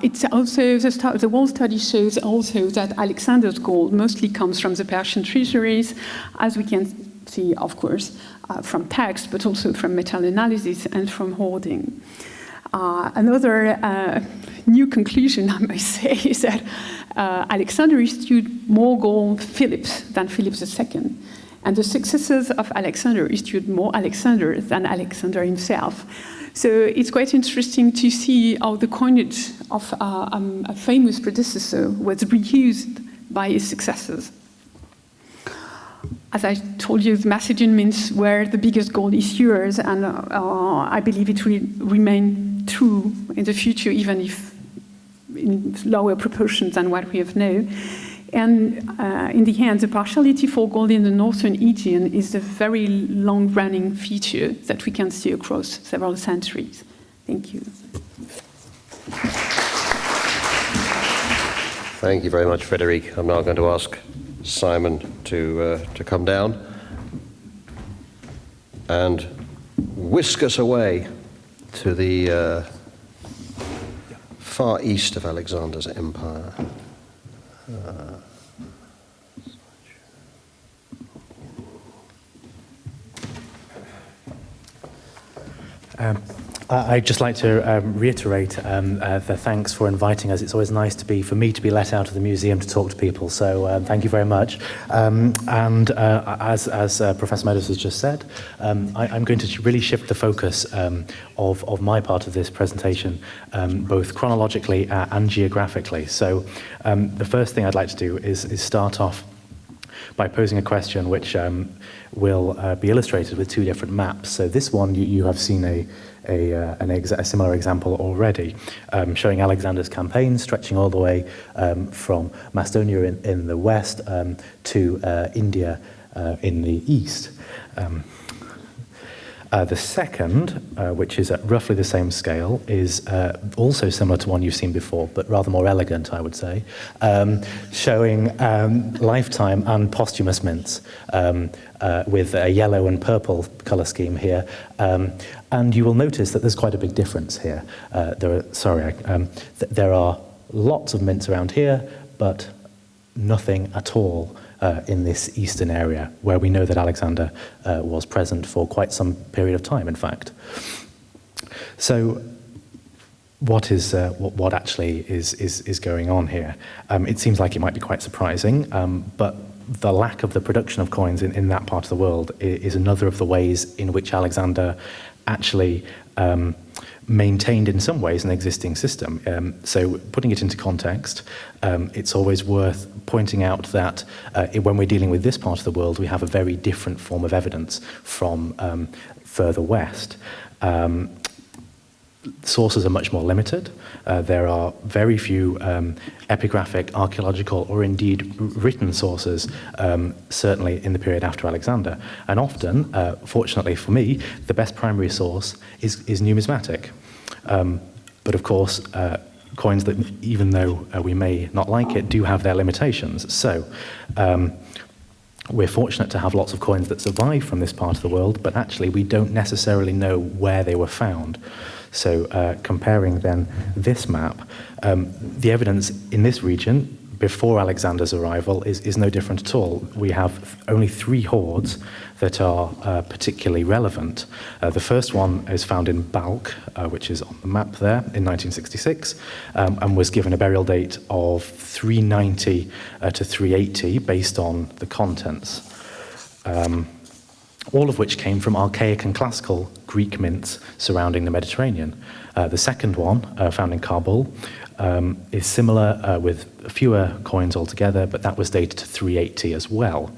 It's also the whole study shows also that Alexander's gold mostly comes from the Persian treasuries, as we can see, of course, from text, but also from metal analysis and from hoarding. Another new conclusion, I must say, is that Alexander issued more gold Philips than Philip II, and the successors of Alexander issued more Alexander than Alexander himself. So it's quite interesting to see how the coinage of a famous predecessor was reused by his successors. As I told you, the Macedonian mints were the biggest gold issuers, and I believe it will remain true in the future, even if in lower proportions than what we have now. And in the end, the partiality for gold in the northern Aegean is a very long-running feature that we can see across several centuries. Thank you. Thank you very much, Frederic. I'm now going to ask Simon to come down and whisk us away to the far east of Alexander's empire. I'd just like to reiterate the thanks for inviting us. It's always nice for me to be let out of the museum to talk to people, so thank you very much. As Professor Meadows has just said, I'm going to really shift the focus of my part of this presentation, both chronologically and geographically. So the first thing I'd like to do is start off by posing a question which will be illustrated with two different maps. So this one, you have seen a similar example already, showing Alexander's campaign stretching all the way from Macedonia in the west to India in the east. The second, which is at roughly the same scale, is also similar to one you've seen before, but rather more elegant, I would say, showing lifetime and posthumous mints with a yellow and purple colour scheme here. And you will notice that there's quite a big difference here. There are lots of mints around here, but nothing at all in this eastern area, where we know that Alexander was present for quite some period of time, in fact. So what actually is going on here? It seems like it might be quite surprising, but the lack of the production of coins in that part of the world is another of the ways in which Alexander actually maintained in some ways an existing system. So putting it into context, it's always worth pointing out that when we're dealing with this part of the world, we have a very different form of evidence from further west. Sources are much more limited. There are very few epigraphic, archaeological, or indeed written sources, certainly in the period after Alexander. And often, fortunately for me, the best primary source is numismatic. But of course, coins that, even though we may not like it, do have their limitations. So we're fortunate to have lots of coins that survive from this part of the world, but actually we don't necessarily know where they were found. So comparing then this map, the evidence in this region before Alexander's arrival is no different at all. We have only 3 hoards that are particularly relevant. The first one is found in Balk, which is on the map there, in 1966, and was given a burial date of 390 to 380 based on the contents. All of which came from archaic and classical Greek mints surrounding the Mediterranean. The second one, found in Kabul, is similar with fewer coins altogether, but that was dated to 380 as well.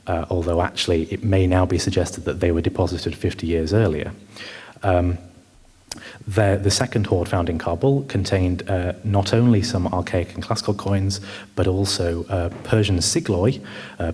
Although actually it may now be suggested that they were deposited 50 years earlier. The second hoard found in Kabul contained not only some archaic and classical coins, but also Persian sigloi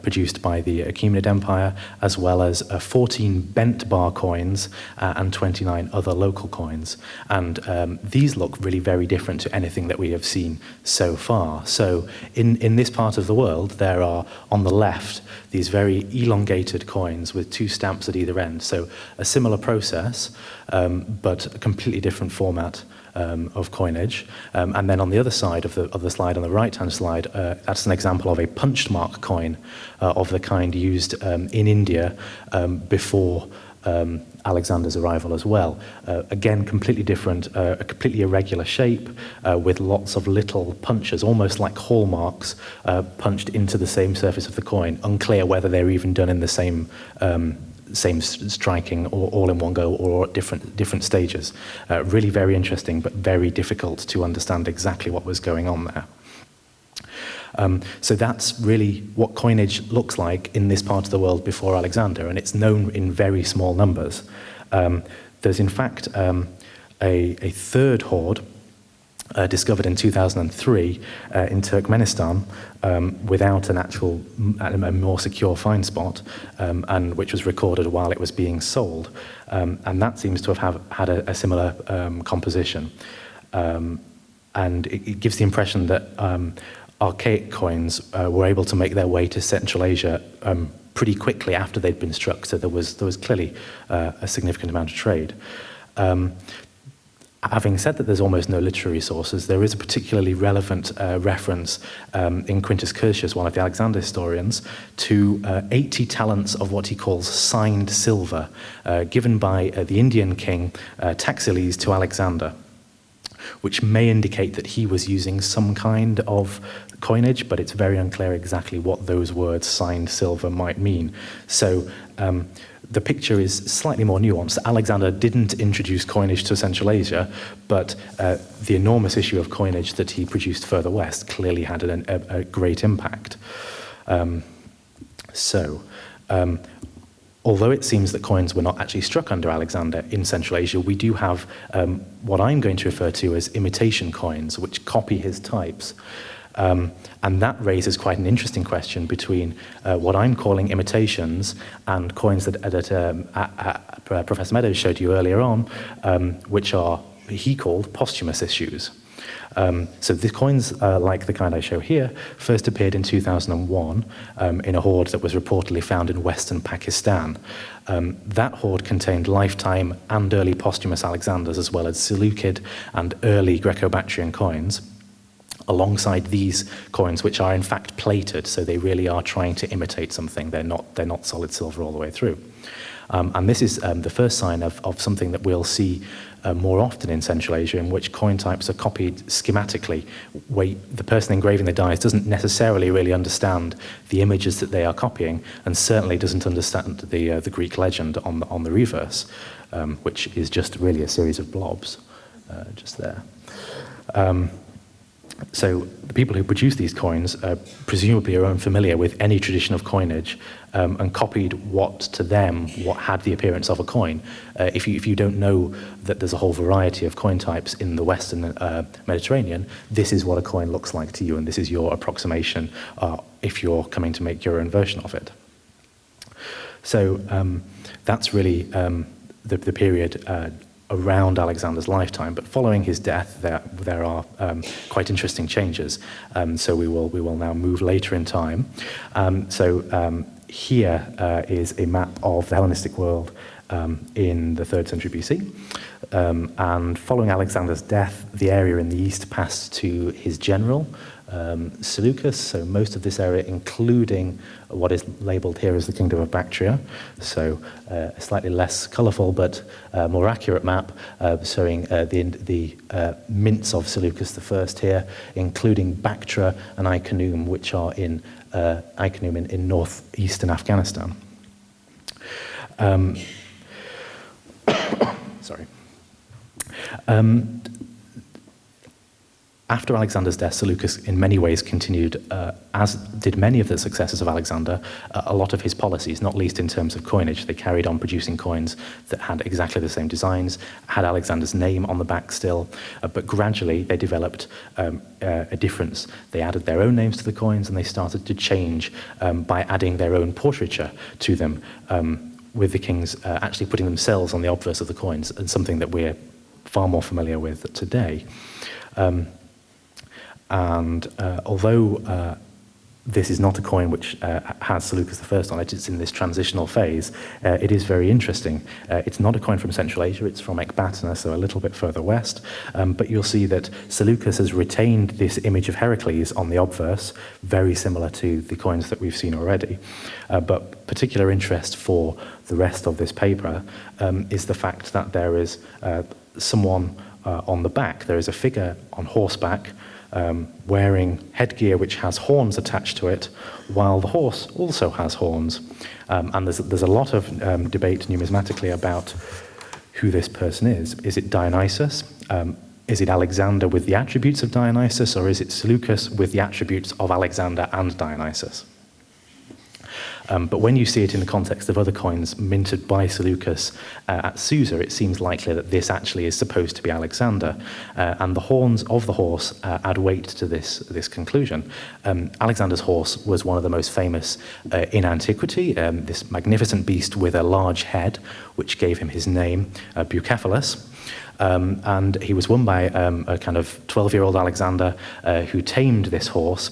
produced by the Achaemenid Empire, as well as 14 bent bar coins and 29 other local coins. And these look really very different to anything that we have seen so far. So in this part of the world, there are, on the left, these very elongated coins with 2 stamps at either end. So a similar process, but a completely different format of coinage. And then on the other side of the slide, on the right-hand slide, that's an example of a punched mark coin of the kind used in India before Alexander's arrival as well. Again, completely different, a completely irregular shape with lots of little punches, almost like hallmarks punched into the same surface of the coin. Unclear whether they're even done in the same striking or all in one go or at different stages. Really very interesting, but very difficult to understand exactly what was going on there. So that's really what coinage looks like in this part of the world before Alexander, and it's known in very small numbers. There's in fact a third hoard discovered in 2003 in Turkmenistan without a more secure find spot, and which was recorded while it was being sold. And that seems to have had a similar composition. And it gives the impression that archaic coins were able to make their way to Central Asia pretty quickly after they'd been struck, so there was clearly a significant amount of trade. Having said that there's almost no literary sources, there is a particularly relevant reference in Quintus Curtius, one of the Alexander historians, to 80 talents of what he calls signed silver, given by the Indian king Taxiles to Alexander, which may indicate that he was using some kind of coinage, but it's very unclear exactly what those words, signed silver, might mean. So the picture is slightly more nuanced. Alexander didn't introduce coinage to Central Asia, but the enormous issue of coinage that he produced further west clearly had a great impact. Although it seems that coins were not actually struck under Alexander in Central Asia, we do have what I'm going to refer to as imitation coins, which copy his types. And that raises quite an interesting question between what I'm calling imitations and coins that Professor Meadows showed you earlier on, which he called posthumous issues. So the coins, like the kind I show here, first appeared in 2001 in a hoard that was reportedly found in western Pakistan. That hoard contained lifetime and early posthumous Alexanders, as well as Seleucid and early Greco-Bactrian coins, alongside these coins, which are in fact plated, so they really are trying to imitate something. They're not solid silver all the way through. And this is the first sign of something that we'll see more often in Central Asia, in which coin types are copied schematically, where the person engraving the dies doesn't necessarily really understand the images that they are copying, and certainly doesn't understand the Greek legend on the reverse, which is just really a series of blobs, just there. So the people who produced these coins presumably are unfamiliar with any tradition of coinage, and copied what had the appearance of a coin. If you don't know that there's a whole variety of coin types in the Western Mediterranean, this is what a coin looks like to you, and this is your approximation if you're coming to make your own version of it. So that's really the period around Alexander's lifetime, but following his death, there are quite interesting changes. So we will now move later in time. Here is a map of the Hellenistic world in the 3rd century BC. And following Alexander's death, the area in the east passed to his general, Seleucus, so most of this area, including what is labelled here as the Kingdom of Bactria, so a slightly less colourful but more accurate map showing the mints of Seleucus I here, including Bactra and Iconium, which are in northeastern Afghanistan. Sorry. After Alexander's death, Seleucus in many ways continued, as did many of the successors of Alexander, a lot of his policies, not least in terms of coinage. They carried on producing coins that had exactly the same designs, had Alexander's name on the back still, but gradually they developed a difference. They added their own names to the coins, and they started to change by adding their own portraiture to them, with the kings actually putting themselves on the obverse of the coins, and something that we're far more familiar with today. Although this is not a coin which has Seleucus I on it, it's in this transitional phase, it is very interesting. It's not a coin from Central Asia, it's from Ecbatana, so a little bit further west, but you'll see that Seleucus has retained this image of Heracles on the obverse, very similar to the coins that we've seen already. But particular interest for the rest of this paper is the fact that there is someone on the back. There is a figure on horseback wearing headgear which has horns attached to it, while the horse also has horns. And there's a lot of debate numismatically about who this person is. Is it Dionysus? Is it Alexander with the attributes of Dionysus, or is it Seleucus with the attributes of Alexander and Dionysus? But when you see it in the context of other coins minted by Seleucus at Susa, it seems likely that this actually is supposed to be Alexander. And the horns of the horse add weight to this conclusion. Alexander's horse was one of the most famous in antiquity, this magnificent beast with a large head, which gave him his name, Bucephalus. And he was won by a kind of 12-year-old Alexander who tamed this horse,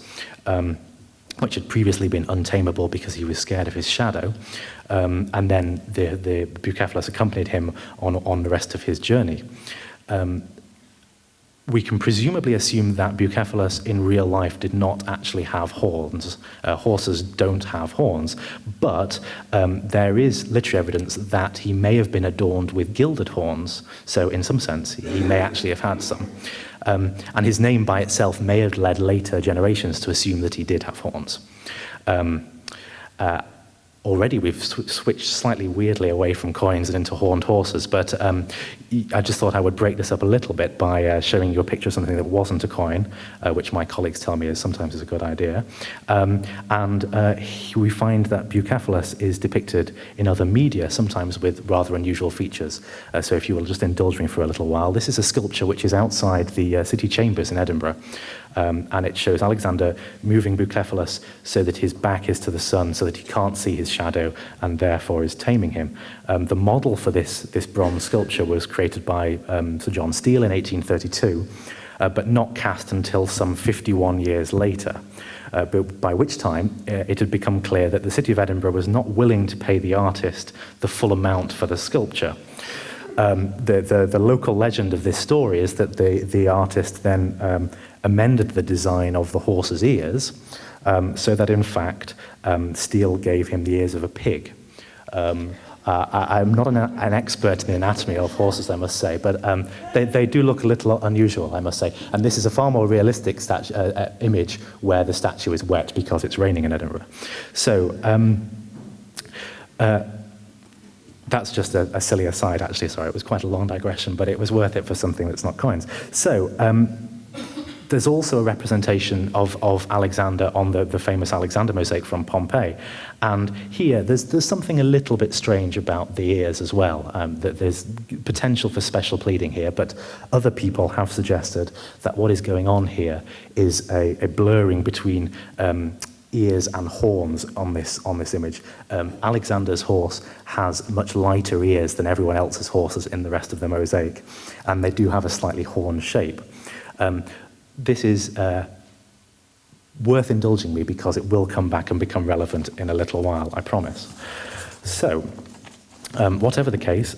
which had previously been untamable because he was scared of his shadow. And then the Bucephalus accompanied him on the rest of his journey. we can presumably assume that Bucephalus in real life did not actually have horns. Horses don't have horns, but there is literary evidence that he may have been adorned with gilded horns, so in some sense he may actually have had some. And his name by itself may have led later generations to assume that he did have horns. Already we've switched slightly weirdly away from coins and into horned horses, but I just thought I would break this up a little bit by showing you a picture of something that wasn't a coin, which my colleagues tell me is sometimes a good idea. We find that Bucephalus is depicted in other media, sometimes with rather unusual features. So if you will just indulge me for a little while, this is a sculpture which is outside the city chambers in Edinburgh. And it shows Alexander moving Bucephalus so that his back is to the sun, so that he can't see his shadow, and therefore is taming him. The model for this bronze sculpture was created by Sir John Steele in 1832, but not cast until some 51 years later, by which time it had become clear that the city of Edinburgh was not willing to pay the artist the full amount for the sculpture. The local legend of this story is that the artist then amended the design of the horse's ears so that in fact Steele gave him the ears of a pig. I'm not an expert in the anatomy of horses, I must say, but they do look a little unusual, I must say. And this is a far more realistic image where the statue is wet because it's raining in Edinburgh. So that's just a silly aside, actually. Sorry, it was quite a long digression, but it was worth it for something that's not coins. So there's also a representation of Alexander on the famous Alexander mosaic from Pompeii. And here, there's something a little bit strange about the ears as well, that there's potential for special pleading here, but other people have suggested that what is going on here is a blurring between ears and horns on this image. Alexander's horse has much lighter ears than everyone else's horses in the rest of the mosaic, and they do have a slightly horned shape. This is worth indulging me because it will come back and become relevant in a little while, I promise. So, whatever the case,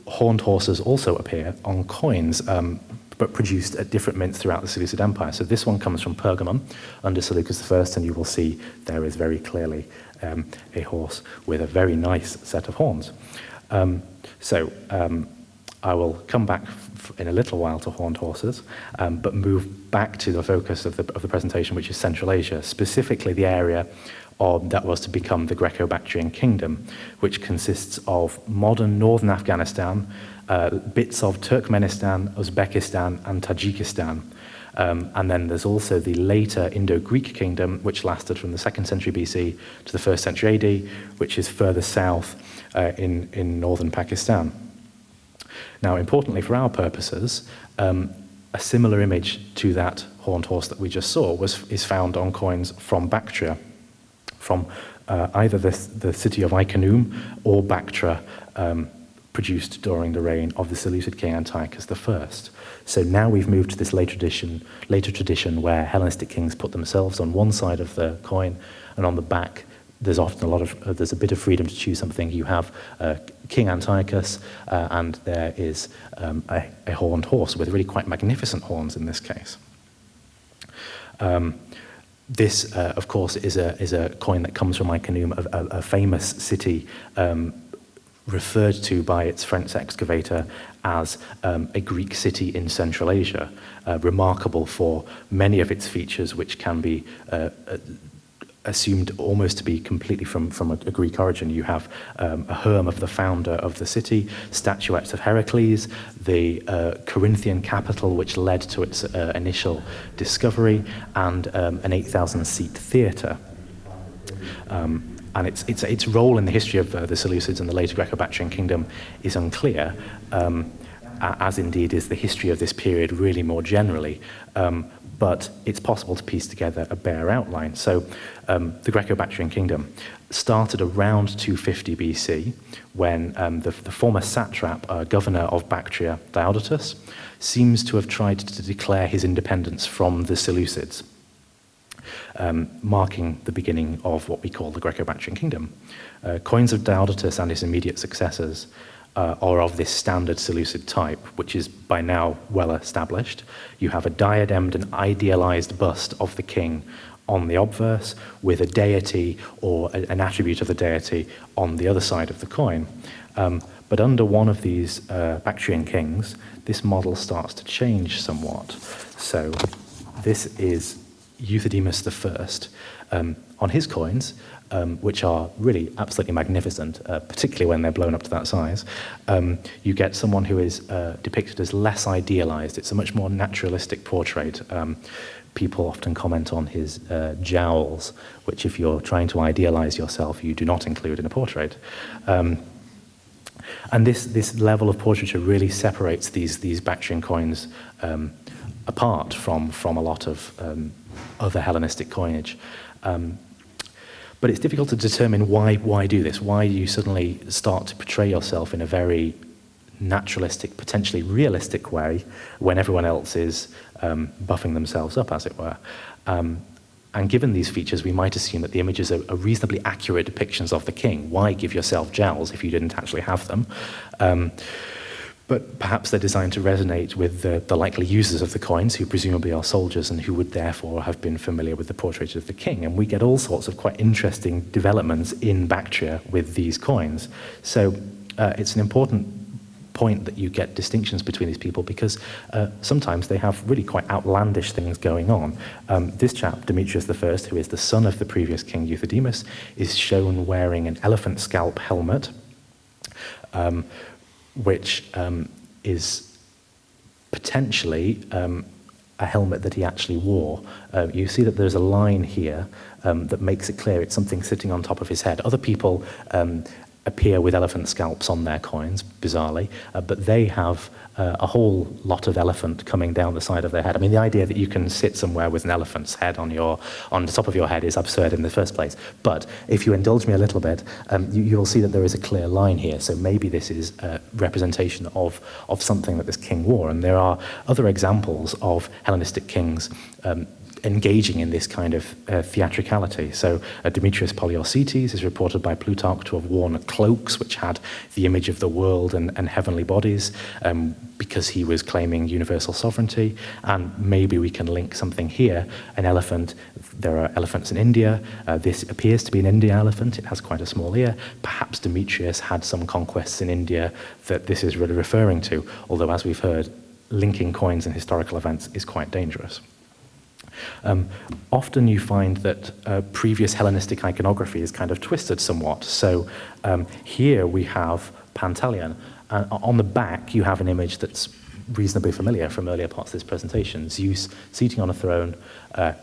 horned horses also appear on coins, but produced at different mints throughout the Seleucid Empire. So this one comes from Pergamum under Seleucus I, and you will see there is very clearly a horse with a very nice set of horns. I will come back in a little while to horned horses, but move back to the focus of the presentation, which is Central Asia, specifically the area that was to become the Greco-Bactrian kingdom, which consists of modern northern Afghanistan, bits of Turkmenistan, Uzbekistan, and Tajikistan. And then there's also the later Indo-Greek kingdom, which lasted from the 2nd century BC to the 1st century AD, which is further south in northern Pakistan. Now, importantly for our purposes, a similar image to that horned horse that we just saw is found on coins from Bactria, from either the city of Iconium or Bactria, produced during the reign of the Seleucid king Antiochus I. So now we've moved to this later tradition where Hellenistic kings put themselves on one side of the coin, and on the back there's often there's a bit of freedom to choose something. You have King Antiochus, and there is a horned horse with really quite magnificent horns in this case. This, of course, is a coin that comes from Iconium, a famous city referred to by its French excavator as a Greek city in Central Asia, remarkable for many of its features which can be assumed almost to be completely from a Greek origin. You have a herm of the founder of the city, statuettes of Heracles, the Corinthian capital which led to its initial discovery, and an 8,000-seat theatre. And its role in the history of the Seleucids and the later Greco-Bactrian kingdom is unclear, as indeed is the history of this period really more generally. But it's possible to piece together a bare outline. So the Greco-Bactrian kingdom started around 250 BC when the former satrap, governor of Bactria, Diodotus, seems to have tried to declare his independence from the Seleucids, marking the beginning of what we call the Greco-Bactrian kingdom. Coins of Diodotus and his immediate successors are of this standard Seleucid type, which is by now well established. You have a diademed and idealized bust of the king on the obverse, with a deity or an attribute of the deity on the other side of the coin. But under one of these Bactrian kings, this model starts to change somewhat. So this is Euthydemus I. On his coins, which are really absolutely magnificent, particularly when they're blown up to that size, you get someone who is depicted as less idealized. It's a much more naturalistic portrait. People often comment on his jowls, which if you're trying to idealize yourself, you do not include in a portrait. And this level of portraiture really separates these Bactrian coins apart from a lot of other Hellenistic coinage. But it's difficult to determine why do this? Why do you suddenly start to portray yourself in a very naturalistic, potentially realistic way when everyone else is buffing themselves up, as it were? And given these features, we might assume that the images are reasonably accurate depictions of the king. Why give yourself jowls if you didn't actually have them? But perhaps they're designed to resonate with the likely users of the coins, who presumably are soldiers and who would therefore have been familiar with the portrait of the king. And we get all sorts of quite interesting developments in Bactria with these coins. So it's an important point that you get distinctions between these people, because sometimes they have really quite outlandish things going on. This chap, Demetrius I, who is the son of the previous king Euthydemus, is shown wearing an elephant scalp helmet, which is potentially a helmet that he actually wore. You see that there's a line here that makes it clear it's something sitting on top of his head. Other people appear with elephant scalps on their coins, bizarrely, but they have a whole lot of elephant coming down the side of their head. I mean, the idea that you can sit somewhere with an elephant's head on the top of your head is absurd in the first place. But if you indulge me a little bit, you'll see that there is a clear line here. So maybe this is a representation of something that this king wore. And there are other examples of Hellenistic kings engaging in this kind of theatricality. So Demetrius Poliorcetes is reported by Plutarch to have worn cloaks which had the image of the world and heavenly bodies, because he was claiming universal sovereignty. And maybe we can link something here, an elephant. There are elephants in India. This appears to be an Indian elephant. It has quite a small ear. Perhaps Demetrius had some conquests in India that this is really referring to, although, as we've heard, linking coins and historical events is quite dangerous. Often you find that previous Hellenistic iconography is kind of twisted somewhat. So here we have Pantaleon. On the back, you have an image that's reasonably familiar from earlier parts of this presentation. Zeus seating on a throne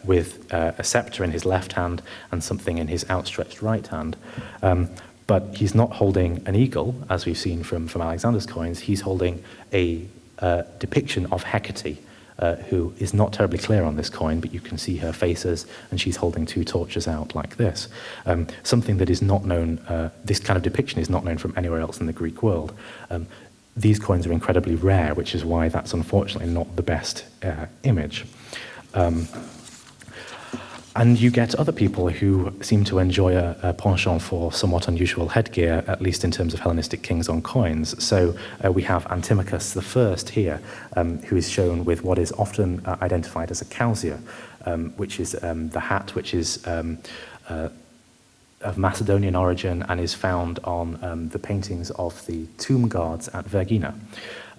with a scepter in his left hand and something in his outstretched right hand. But he's not holding an eagle, as we've seen from Alexander's coins. He's holding a depiction of Hecate, who is not terribly clear on this coin, but you can see her faces, and she's holding two torches out like this. Something that is not known, this kind of depiction is not known from anywhere else in the Greek world. These coins are incredibly rare, which is why that's unfortunately not the best image. And you get other people who seem to enjoy a penchant for somewhat unusual headgear, at least in terms of Hellenistic kings on coins. So we have Antimachus I here, who is shown with what is often identified as a causia, which is the hat which is of Macedonian origin and is found on the paintings of the tomb guards at Vergina.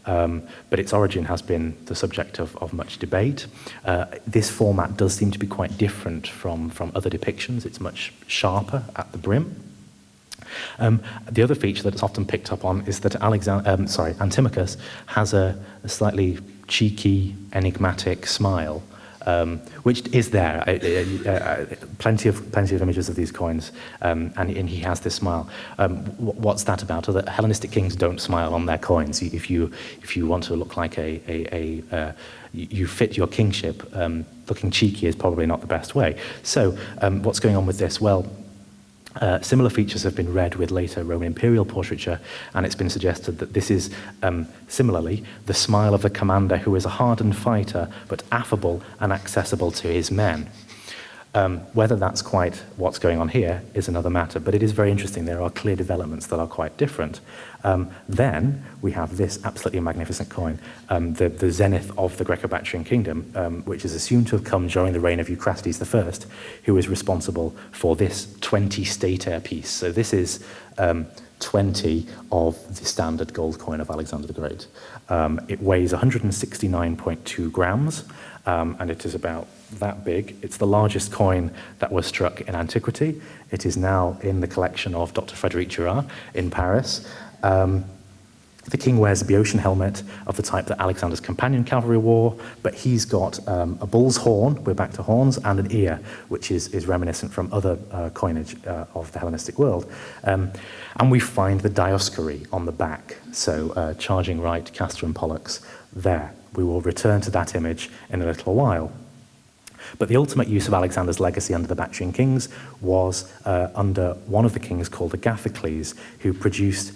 But its origin has been the subject of much debate. This format does seem to be quite different from other depictions. It's much sharper at the brim. The other feature that's often picked up on is that Antimachus has a slightly cheeky, enigmatic smile, which is there. Plenty of images of these coins, and he has this smile. What's that about? Other Hellenistic kings don't smile on their coins. If you want to look like you fit your kingship, looking cheeky is probably not the best way. So what's going on with this? Well, similar features have been read with later Roman imperial portraiture, and it's been suggested that this is, similarly, the smile of the commander who is a hardened fighter, but affable and accessible to his men. Whether that's quite what's going on here is another matter, but it is very interesting. There are clear developments that are quite different. Then we have this absolutely magnificent coin, the zenith of the Greco-Bactrian kingdom, which is assumed to have come during the reign of Eucrates I, who is responsible for this 20 stater piece. So this is 20 of the standard gold coin of Alexander the Great. It weighs 169.2 grams, and it is about that big. It's the largest coin that was struck in antiquity. It is now in the collection of Dr. Frédéric Girard in Paris. The king wears a Boeotian helmet of the type that Alexander's companion cavalry wore, but he's got a bull's horn, we're back to horns, and an ear, which is reminiscent from other coinage of the Hellenistic world. And we find the Dioscuri on the back, so charging right, Castor and Pollux there. We will return to that image in a little while. But the ultimate use of Alexander's legacy under the Bactrian kings was under one of the kings called Agathocles, who produced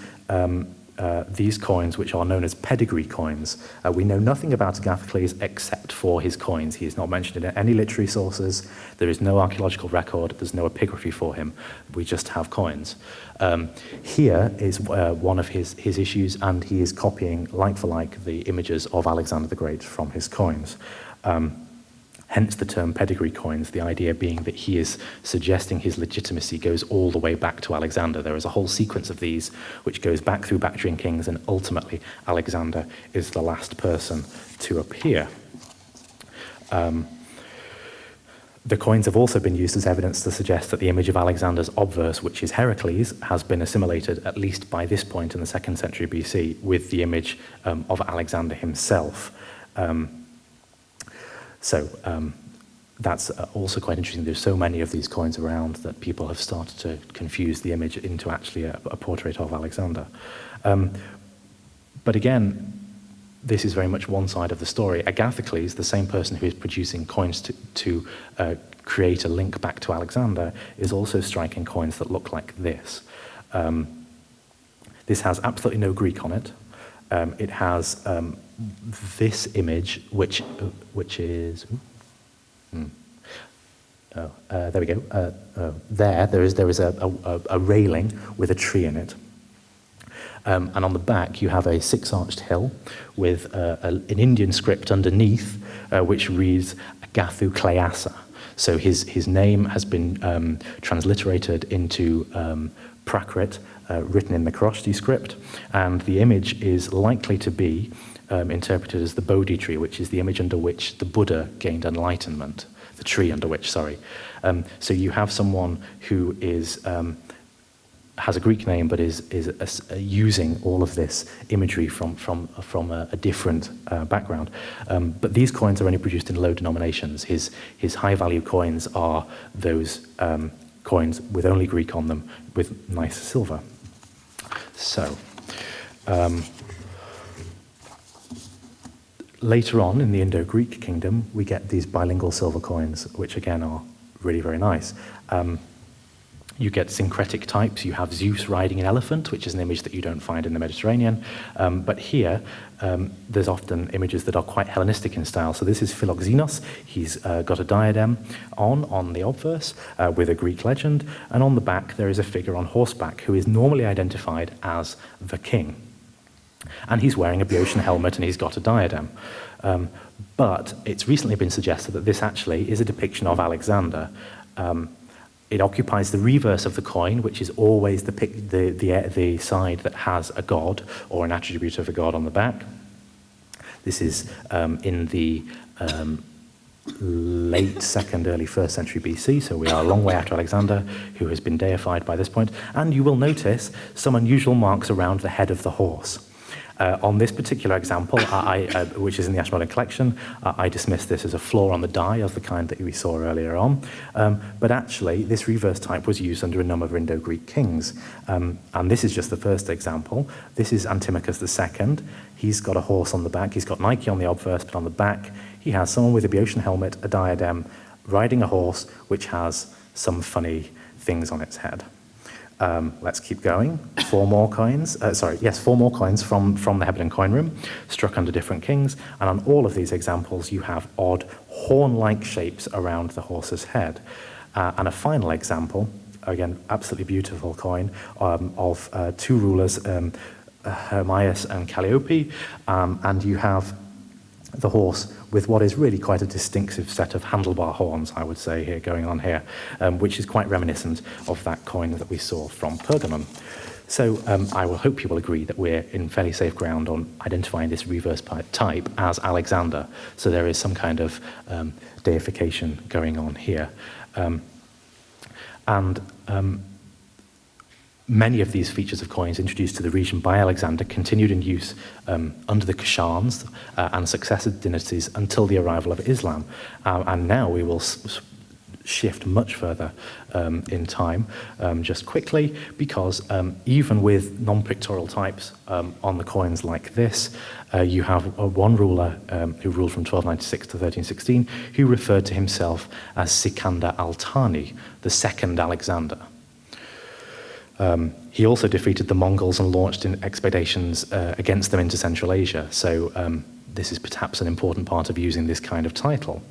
these coins, which are known as Pedigree Coins. We know nothing about Agathocles except for his coins. He is not mentioned in any literary sources. There is no archaeological record. There's no epigraphy for him. We just have coins. Here is one of his issues, and he is copying, like for like, the images of Alexander the Great from his coins. Hence the term pedigree coins, the idea being that he is suggesting his legitimacy goes all the way back to Alexander. There is a whole sequence of these which goes back through Bactrian kings, and ultimately Alexander is the last person to appear. The coins have also been used as evidence to suggest that the image of Alexander's obverse, which is Heracles, has been assimilated, at least by this point in the 2nd century BC, with the image of Alexander himself. That's also quite interesting. There's so many of these coins around that people have started to confuse the image into actually a portrait of Alexander. But again, this is very much one side of the story. Agathocles, the same person who is producing coins to create a link back to Alexander, is also striking coins that look like this. This has absolutely no Greek on it. It has this image, which is, there we go. There is a railing with a tree in it, and on the back you have a 6-arched hill with an Indian script underneath, which reads Agathocleasa. So his name has been transliterated into Prakrit, written in the Khroshti script, and the image is likely to be interpreted as the Bodhi tree, which is the image under which the Buddha gained enlightenment, the tree under which, sorry. So you have someone who is has a Greek name, but is using all of this imagery from a different background. But these coins are only produced in low denominations. His high-value coins are those coins with only Greek on them, with nice silver. So, later on in the Indo-Greek kingdom, we get these bilingual silver coins, which again are really very nice. You get syncretic types. You have Zeus riding an elephant, which is an image that you don't find in the Mediterranean. But here, there's often images that are quite Hellenistic in style. So this is Philoxenos. He's got a diadem on the obverse with a Greek legend. And on the back, there is a figure on horseback who is normally identified as the king. And he's wearing a Boeotian helmet and he's got a diadem. But it's recently been suggested that this actually is a depiction of Alexander. It occupies the reverse of the coin, which is always the side that has a god or an attribute of a god on the back. This is in the late 2nd, early 1st century BC, so we are a long way after Alexander, who has been deified by this point. And you will notice some unusual marks around the head of the horse. On this particular example, which is in the Ashmolean collection, I dismiss this as a flaw on the die of the kind that we saw earlier on. But actually, this reverse type was used under a number of Indo-Greek kings. And this is just the first example. This is Antimachus II. He's got a horse on the back. He's got Nike on the obverse, but on the back, he has someone with a Boeotian helmet, a diadem, riding a horse, which has some funny things on its head. Let's keep going. Four more coins from the Hebden coin room, struck under different kings. And on all of these examples, you have odd horn-like shapes around the horse's head. And a final example, again, absolutely beautiful coin, of two rulers, Hermias and Calliope, and you have the horse with what is really quite a distinctive set of handlebar horns, I would say, here going on here, which is quite reminiscent of that coin that we saw from Pergamon. So I will hope you will agree that we're in fairly safe ground on identifying this reverse type as Alexander. So there is some kind of deification going on here. Many of these features of coins introduced to the region by Alexander continued in use under the Kushans and successive dynasties until the arrival of Islam. And now we will shift much further in time, just quickly, because even with non-pictorial types on the coins like this, you have one ruler who ruled from 1296 to 1316 who referred to himself as Sikander al-Thani, the second Alexander. He also defeated the Mongols and launched in expeditions against them into Central Asia. So this is perhaps an important part of using this kind of title.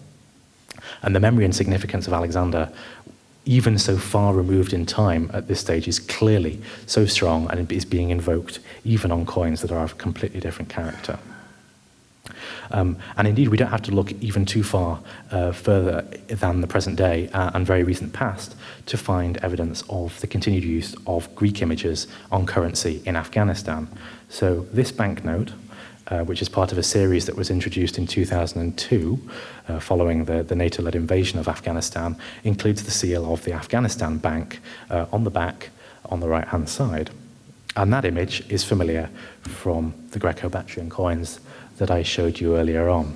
And the memory and significance of Alexander, even so far removed in time at this stage, is clearly so strong and is being invoked even on coins that are of a completely different character. And indeed, we don't have to look even too far further than the present day and very recent past to find evidence of the continued use of Greek images on currency in Afghanistan. So this banknote, which is part of a series that was introduced in 2002 following the NATO-led invasion of Afghanistan, includes the seal of the Afghanistan Bank on the back on the right-hand side. And that image is familiar from the Greco-Bactrian coins that I showed you earlier on.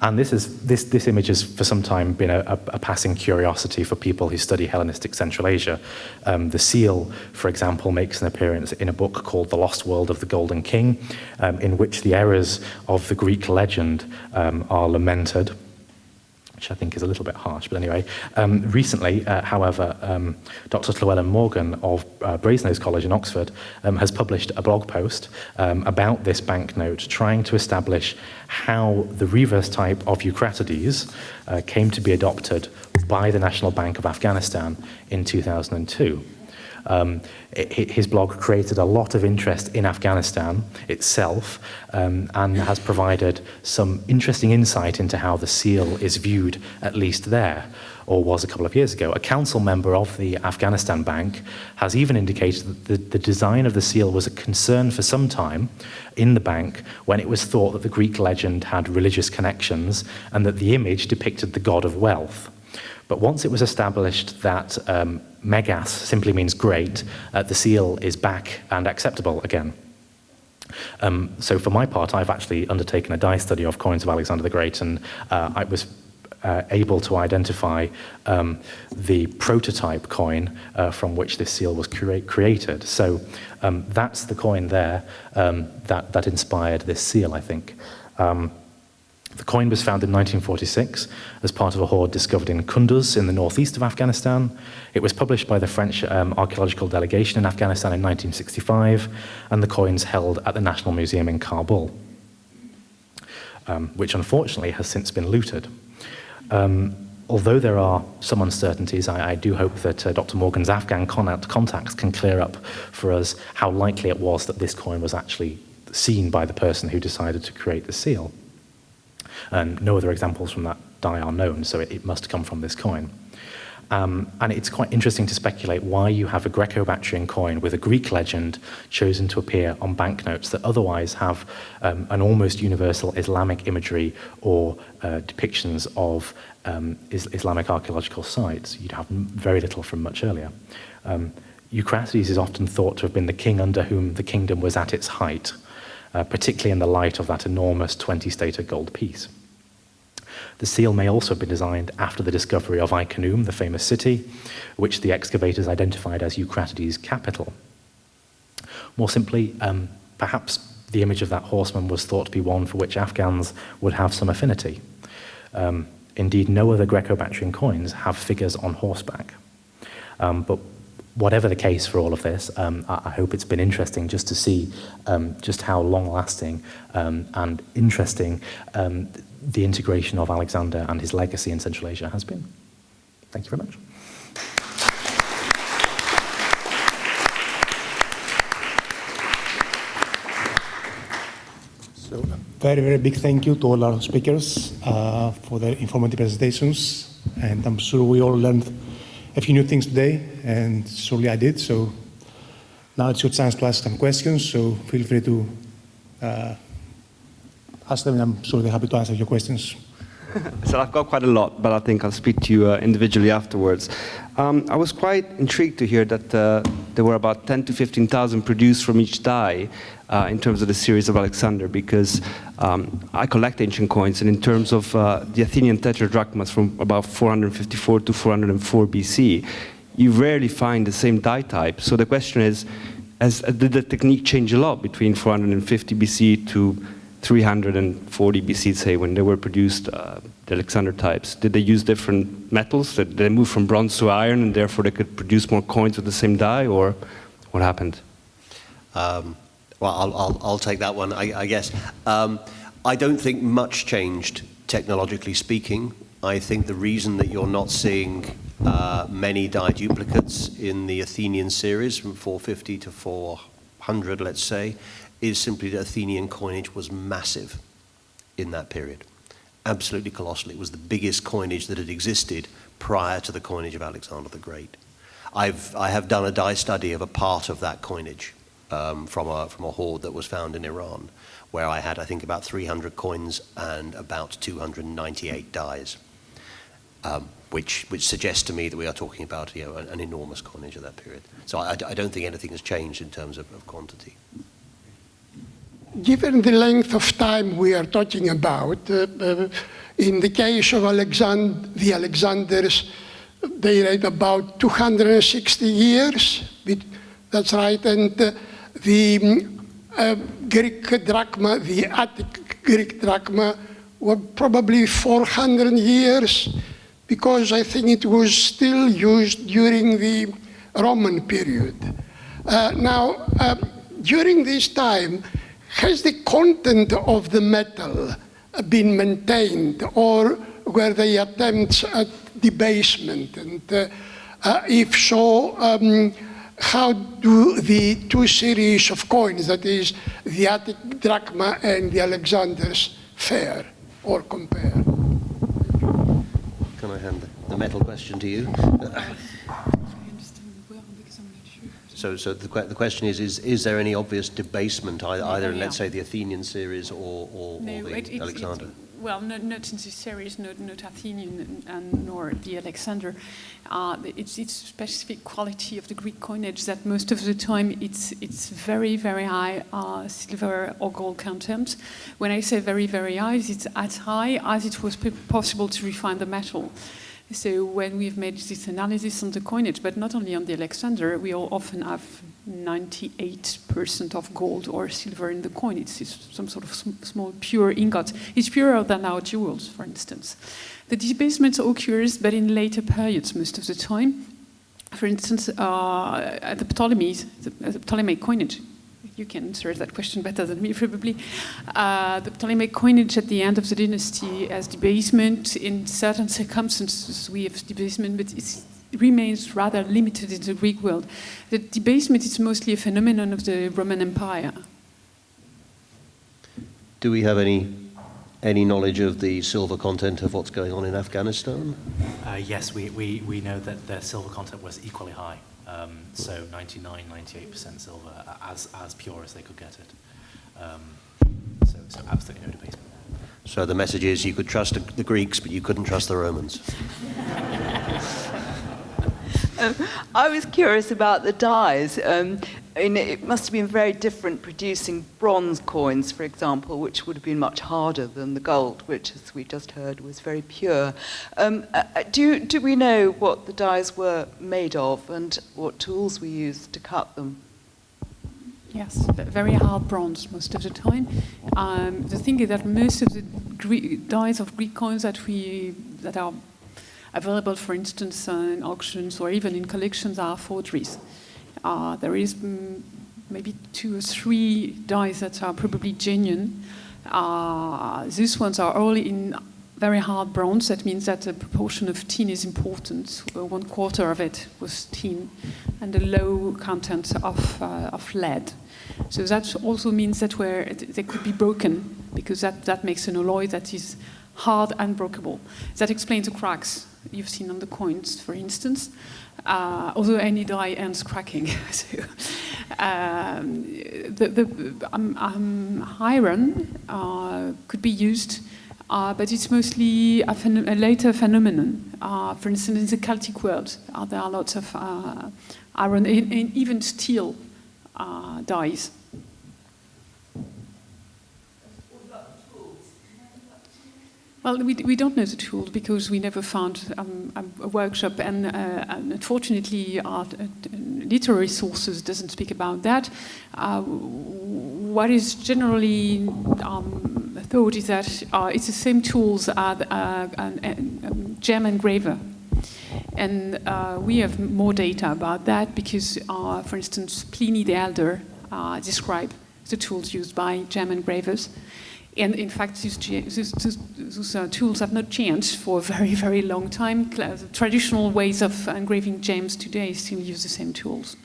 And this image has for some time been a passing curiosity for people who study Hellenistic Central Asia. The seal, for example, makes an appearance in a book called The Lost World of the Golden King, in which the errors of the Greek legend are lamented, which I think is a little bit harsh, but anyway. Recently, however, Dr. Llewellyn Morgan of Brasenose College in Oxford has published a blog post about this banknote, trying to establish how the reverse type of Eucratides came to be adopted by the National Bank of Afghanistan in 2002. His blog created a lot of interest in Afghanistan itself and has provided some interesting insight into how the seal is viewed, at least there, or was a couple of years ago. A council member of the Afghanistan Bank has even indicated that the design of the seal was a concern for some time in the bank when it was thought that the Greek legend had religious connections and that the image depicted the god of wealth. But once it was established that megas simply means great, the seal is back and acceptable again. So for my part, I've actually undertaken a die study of coins of Alexander the Great, and I was able to identify the prototype coin from which this seal was created. So that's the coin there that inspired this seal, I think. The coin was found in 1946 as part of a hoard discovered in Kunduz in the northeast of Afghanistan. It was published by the French archaeological delegation in Afghanistan in 1965, and the coin's held at the National Museum in Kabul, which unfortunately has since been looted. Although there are some uncertainties, I do hope that Dr. Morgan's Afghan contacts can clear up for us how likely it was that this coin was actually seen by the person who decided to create the seal. And no other examples from that die are known, so it must come from this coin. And it's quite interesting to speculate why you have a Greco-Bactrian coin with a Greek legend chosen to appear on banknotes that otherwise have an almost universal Islamic imagery or depictions of Islamic archaeological sites. You'd have very little from much earlier. Eucratides is often thought to have been the king under whom the kingdom was at its height, particularly in the light of that enormous 20-stater gold piece. The seal may also have been designed after the discovery of Iconium, the famous city, which the excavators identified as Eucratides' capital. More simply, perhaps the image of that horseman was thought to be one for which Afghans would have some affinity. Indeed, no other Greco-Bactrian coins have figures on horseback. But whatever the case for all of this, I hope it's been interesting just to see just how long-lasting and interesting the integration of Alexander and his legacy in Central Asia has been. Thank you very much. So, a very, very big thank you to all our speakers for their informative presentations. And I'm sure we all learned a few new things today, and surely I did. So now it's your chance to ask some questions, so feel free to ask them, and I'm sure they're happy to answer your questions. So I've got quite a lot, but I think I'll speak to you individually afterwards. I was quite intrigued to hear that there were about 10 to 15,000 produced from each die in terms of the series of Alexander, because I collect ancient coins, and in terms of the Athenian tetradrachmas from about 454 to 404 BC, you rarely find the same die type. So the question is, did the technique change a lot between 450 BC to 340 BC, say, when they were produced, the Alexander types? Did they use different metals? Did they move from bronze to iron, and therefore they could produce more coins with the same die, or what happened? Well, I'll take that one, I guess. I don't think much changed, technologically speaking. I think the reason that you're not seeing many die duplicates in the Athenian series from 450 to 400, let's say, is simply that Athenian coinage was massive in that period. Absolutely colossal. It was the biggest coinage that had existed prior to the coinage of Alexander the Great. I have done a die study of a part of that coinage from a hoard that was found in Iran, where I had, I think, about 300 coins and about 298 dies, which suggests to me that we are talking about, you know, an enormous coinage of that period. So I don't think anything has changed in terms of quantity. Given the length of time we are talking about, in the case of the Alexanders, they read about 260 years. That's right, and the Greek drachma, the Attic Greek drachma, were probably 400 years, because I think it was still used during the Roman period. Now, during this time, has the content of the metal been maintained, or were there attempts at debasement? And if so, how do the two series of coins, that is, the Attic drachma and the Alexanders, fare or compare? Can I hand the metal question to you? So the question is there any obvious debasement either in, let's say, the Athenian series or the Alexander? Well, not in this series, not Athenian nor the Alexander. It's specific quality of the Greek coinage that most of the time it's very, very high silver or gold content. When I say very, very high, it's as high as it was possible to refine the metal. So when we've made this analysis on the coinage, but not only on the Alexander, we all often have 98% of gold or silver in the coin. It's some sort of small pure ingot. It's purer than our jewels, for instance. The debasement occurs, but in later periods most of the time. For instance, at the Ptolemies, the Ptolemaic coinage. You can answer that question better than me, probably. The Ptolemaic coinage at the end of the dynasty has debasement. In certain circumstances, we have debasement, but it remains rather limited in the Greek world. The debasement is mostly a phenomenon of the Roman Empire. Do we have any knowledge of the silver content of what's going on in Afghanistan? Yes, we know that the silver content was equally high. So 98% silver, as pure as they could get it. So absolutely no debasement. So the message is you could trust the Greeks, but you couldn't trust the Romans. I was curious about the dyes. It must have been very different producing bronze coins, for example, which would have been much harder than the gold, which, as we just heard, was very pure. Do we know what the dyes were made of and what tools we used to cut them? Yes, very hard bronze most of the time. The thing is that most of the dyes of Greek coins that are available, for instance, in auctions or even in collections are forgeries. There is maybe 2 or 3 dies that are probably genuine. These ones are all in very hard bronze. That means that the proportion of tin is important. 1/4 of it was tin, and a low content of lead. So that also means that they could be broken, because that makes an alloy that is hard and breakable. That explains the cracks you've seen on the coins, for instance. Although any die ends cracking. So, iron could be used, but it's mostly a later phenomenon. For instance, in the Celtic world, there are lots of iron, and even steel dies. Well, we don't know the tools because we never found a workshop, and unfortunately our literary sources doesn't speak about that. What is generally thought is that it's the same tools as a gem engraver. And we have more data about that because, for instance, Pliny the Elder described the tools used by gem engravers. And in fact, those tools have not changed for a very, very long time. The traditional ways of engraving gems today still use the same tools.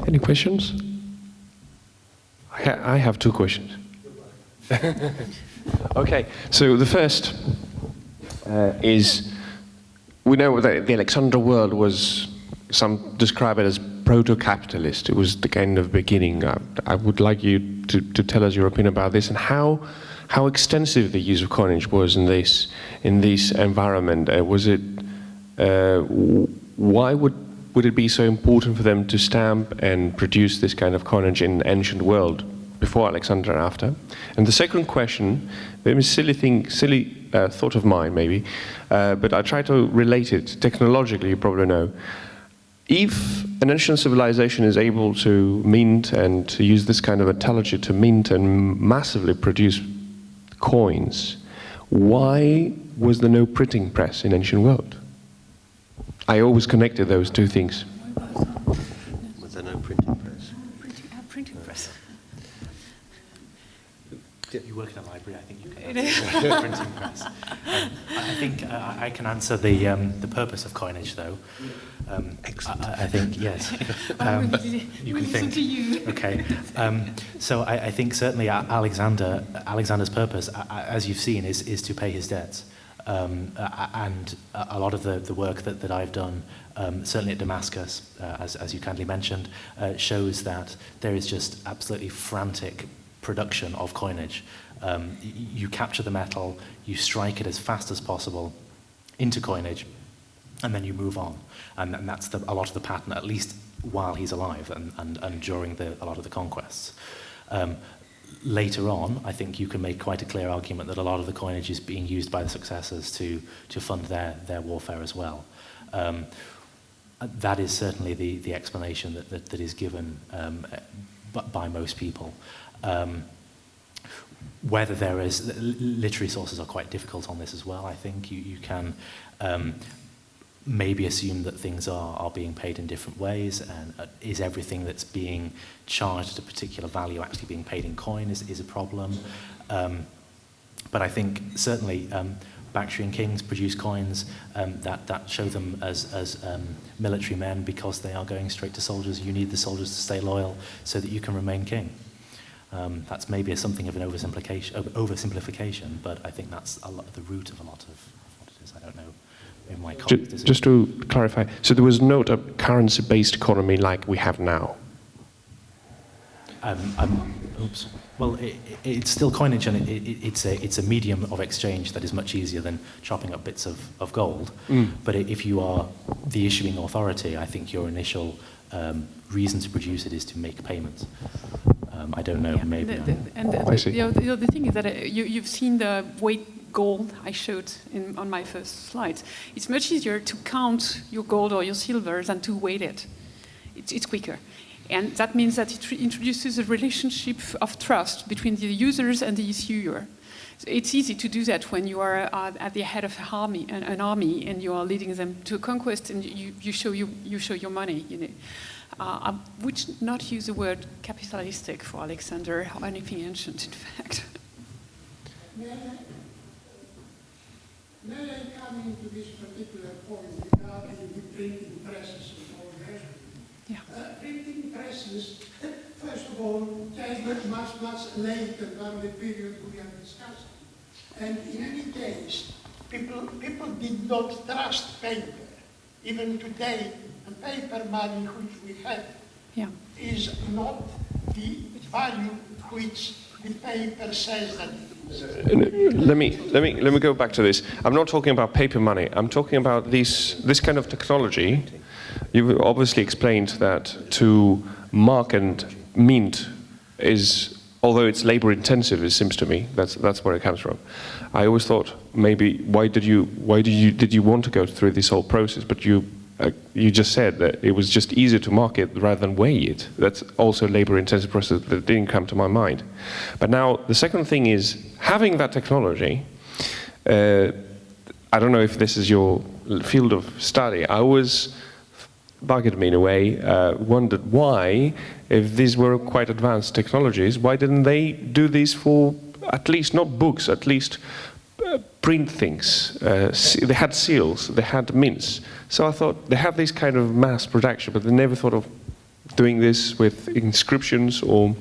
Any questions? I have 2 questions. Okay, so the first is, we know that the Alexander world was, some describe it as proto-capitalist. It was the kind of beginning. I would like you to tell us your opinion about this and how extensive the use of coinage was in this environment. Was it why would it be so important for them to stamp and produce this kind of coinage in the ancient world before Alexander and after? And the second question, maybe silly thought of mine maybe, but I try to relate it technologically. You probably know. If an ancient civilization is able to mint and to use this kind of metallurgy to mint and massively produce coins, why was there no printing press in ancient world? I always connected those 2 things. Was there no printing press? Printing press. You work in a library, I think you can answer the printing press. I think I can answer the purpose of coinage, though. I think, yes. You can think. Okay. So I think certainly Alexander's purpose, as you've seen, is to pay his debts. And a lot of the work that I've done, certainly at Damascus, as you kindly mentioned, shows that there is just absolutely frantic production of coinage. You capture the metal, you strike it as fast as possible into coinage, and then you move on. And that's a lot of the pattern, at least while he's alive and during a lot of the conquests. Later on, I think you can make quite a clear argument that a lot of the coinage is being used by the successors to fund their warfare as well. That is certainly the explanation that is given by most people. Whether there is, literary sources are quite difficult on this as well. I think you can maybe assume that things are being paid in different ways, and is everything that's being charged at a particular value actually being paid in coin is a problem. But I think certainly Bactrian kings produce coins that show them as military men because they are going straight to soldiers. You need the soldiers to stay loyal so that you can remain king. That's maybe something of an oversimplification, but I think that's the root of a lot of what it is. I don't know. In my just to clarify, so there was not a currency-based economy like we have now? Oops. Well, it's still coinage, and it's a medium of exchange that is much easier than chopping up bits of gold. But if you are the issuing authority, I think your initial reason to produce it is to make payments. I don't know, maybe. I see. The thing is that you've seen the weight gold I showed on my first slides. It's much easier to count your gold or your silver than to weight it. It's quicker. And that means that it introduces a relationship of trust between the users and the issuer. It's easy to do that when you are at the head of an army, and you are leading them to a conquest, and you show your money. You know, I would not use the word capitalistic for Alexander or anything ancient, in fact. May I come into this particular point regarding the printing presses and all that? Yeah. Printing presses, first of all, came much later than the period we are discussing. And in any case, people did not trust paper. Even today, the paper money which we have is not the value which the paper says that it is. Let me go back to this. I'm not talking about paper money. I'm talking about this kind of technology. You've obviously explained that to mark and mint is, although it's labor intensive, it seems to me, that's where it comes from. I always thought maybe did you want to go through this whole process? But you just said that it was just easier to mark it rather than weigh it. That's also a labor intensive process that didn't come to my mind. But now the second thing is having that technology. I don't know if this is your field of study. I was bugged me in a way, wondered why, if these were quite advanced technologies, why didn't they do this for at least, not books, at least print things. They had seals, they had mints. So I thought they had this kind of mass production, but they never thought of doing this with inscriptions or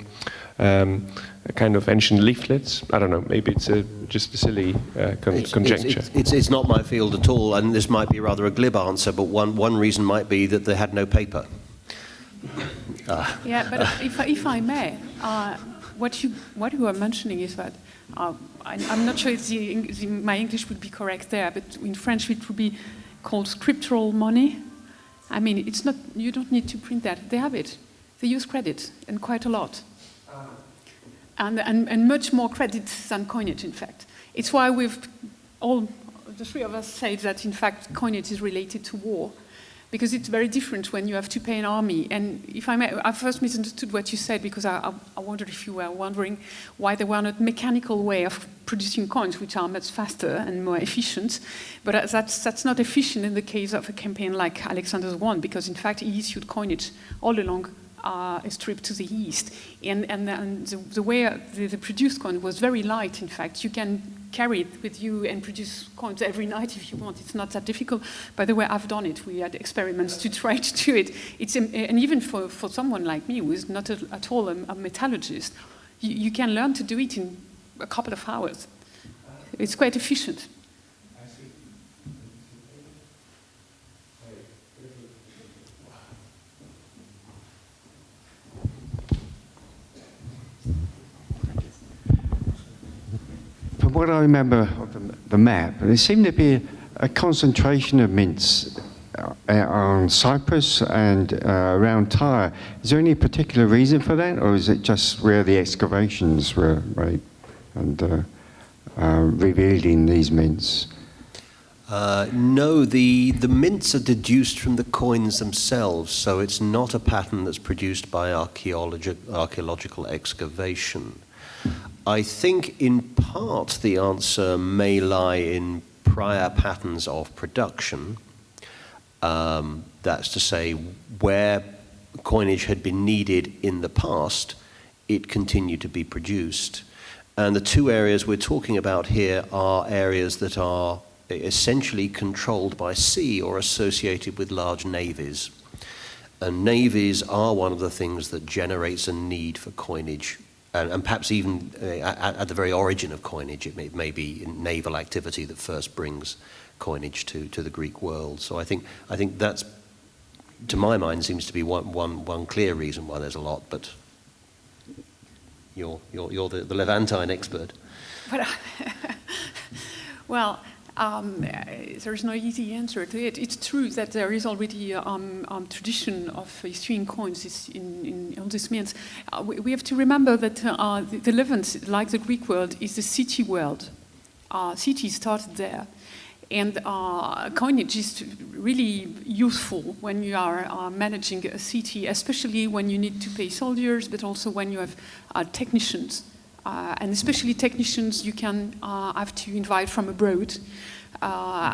kind of ancient leaflets. I don't know, maybe it's just a silly conjecture. It's not my field at all, and this might be rather a glib answer, but one reason might be that they had no paper. Yeah, but if I may, what you are mentioning is that I'm not sure if my English would be correct there, but in French it would be called scriptural money. I mean, it's not, you don't need to print that. They have it. They use credit, and quite a lot. And much more credit than coinage, in fact. It's why the three of us say that, in fact, coinage is related to war, because it's very different when you have to pay an army. And if I may, I first misunderstood what you said, because I wondered if you were wondering why there were not mechanical way of producing coins, which are much faster and more efficient. But that's not efficient in the case of a campaign like Alexander's one, because in fact he issued coinage all along a strip to the east. And the way the produced coin was very light, in fact. You can carry it with you and produce coins every night if you want. It's not that difficult. By the way, I've done it. We had experiments to try to do it. And even for someone like me, who is not at all a metallurgist, you can learn to do it in a couple of hours. It's quite efficient. From what I remember of the map, there seemed to be a concentration of mints on Cyprus and around Tyre. Is there any particular reason for that, or is it just where the excavations were made and revealed in these mints? No, the mints are deduced from the coins themselves, so it's not a pattern that's produced by archaeological excavation. I think in part the answer may lie in prior patterns of production. That's to say, where coinage had been needed in the past, it continued to be produced. And the two areas we're talking about here are areas that are essentially controlled by sea or associated with large navies. And navies are one of the things that generates a need for coinage. And perhaps even at the very origin of coinage, it may be naval activity that first brings coinage to the Greek world. So I think that's, to my mind, seems to be one clear reason why there's a lot. But you're the Levantine expert. Well, there's no easy answer to it. It's true that there is already a tradition of issuing coins in all these mints. We have to remember that the Levant, like the Greek world, is a city world. Cities started there. And coinage is really useful when you are managing a city, especially when you need to pay soldiers, but also when you have technicians and especially technicians you can have to invite from abroad.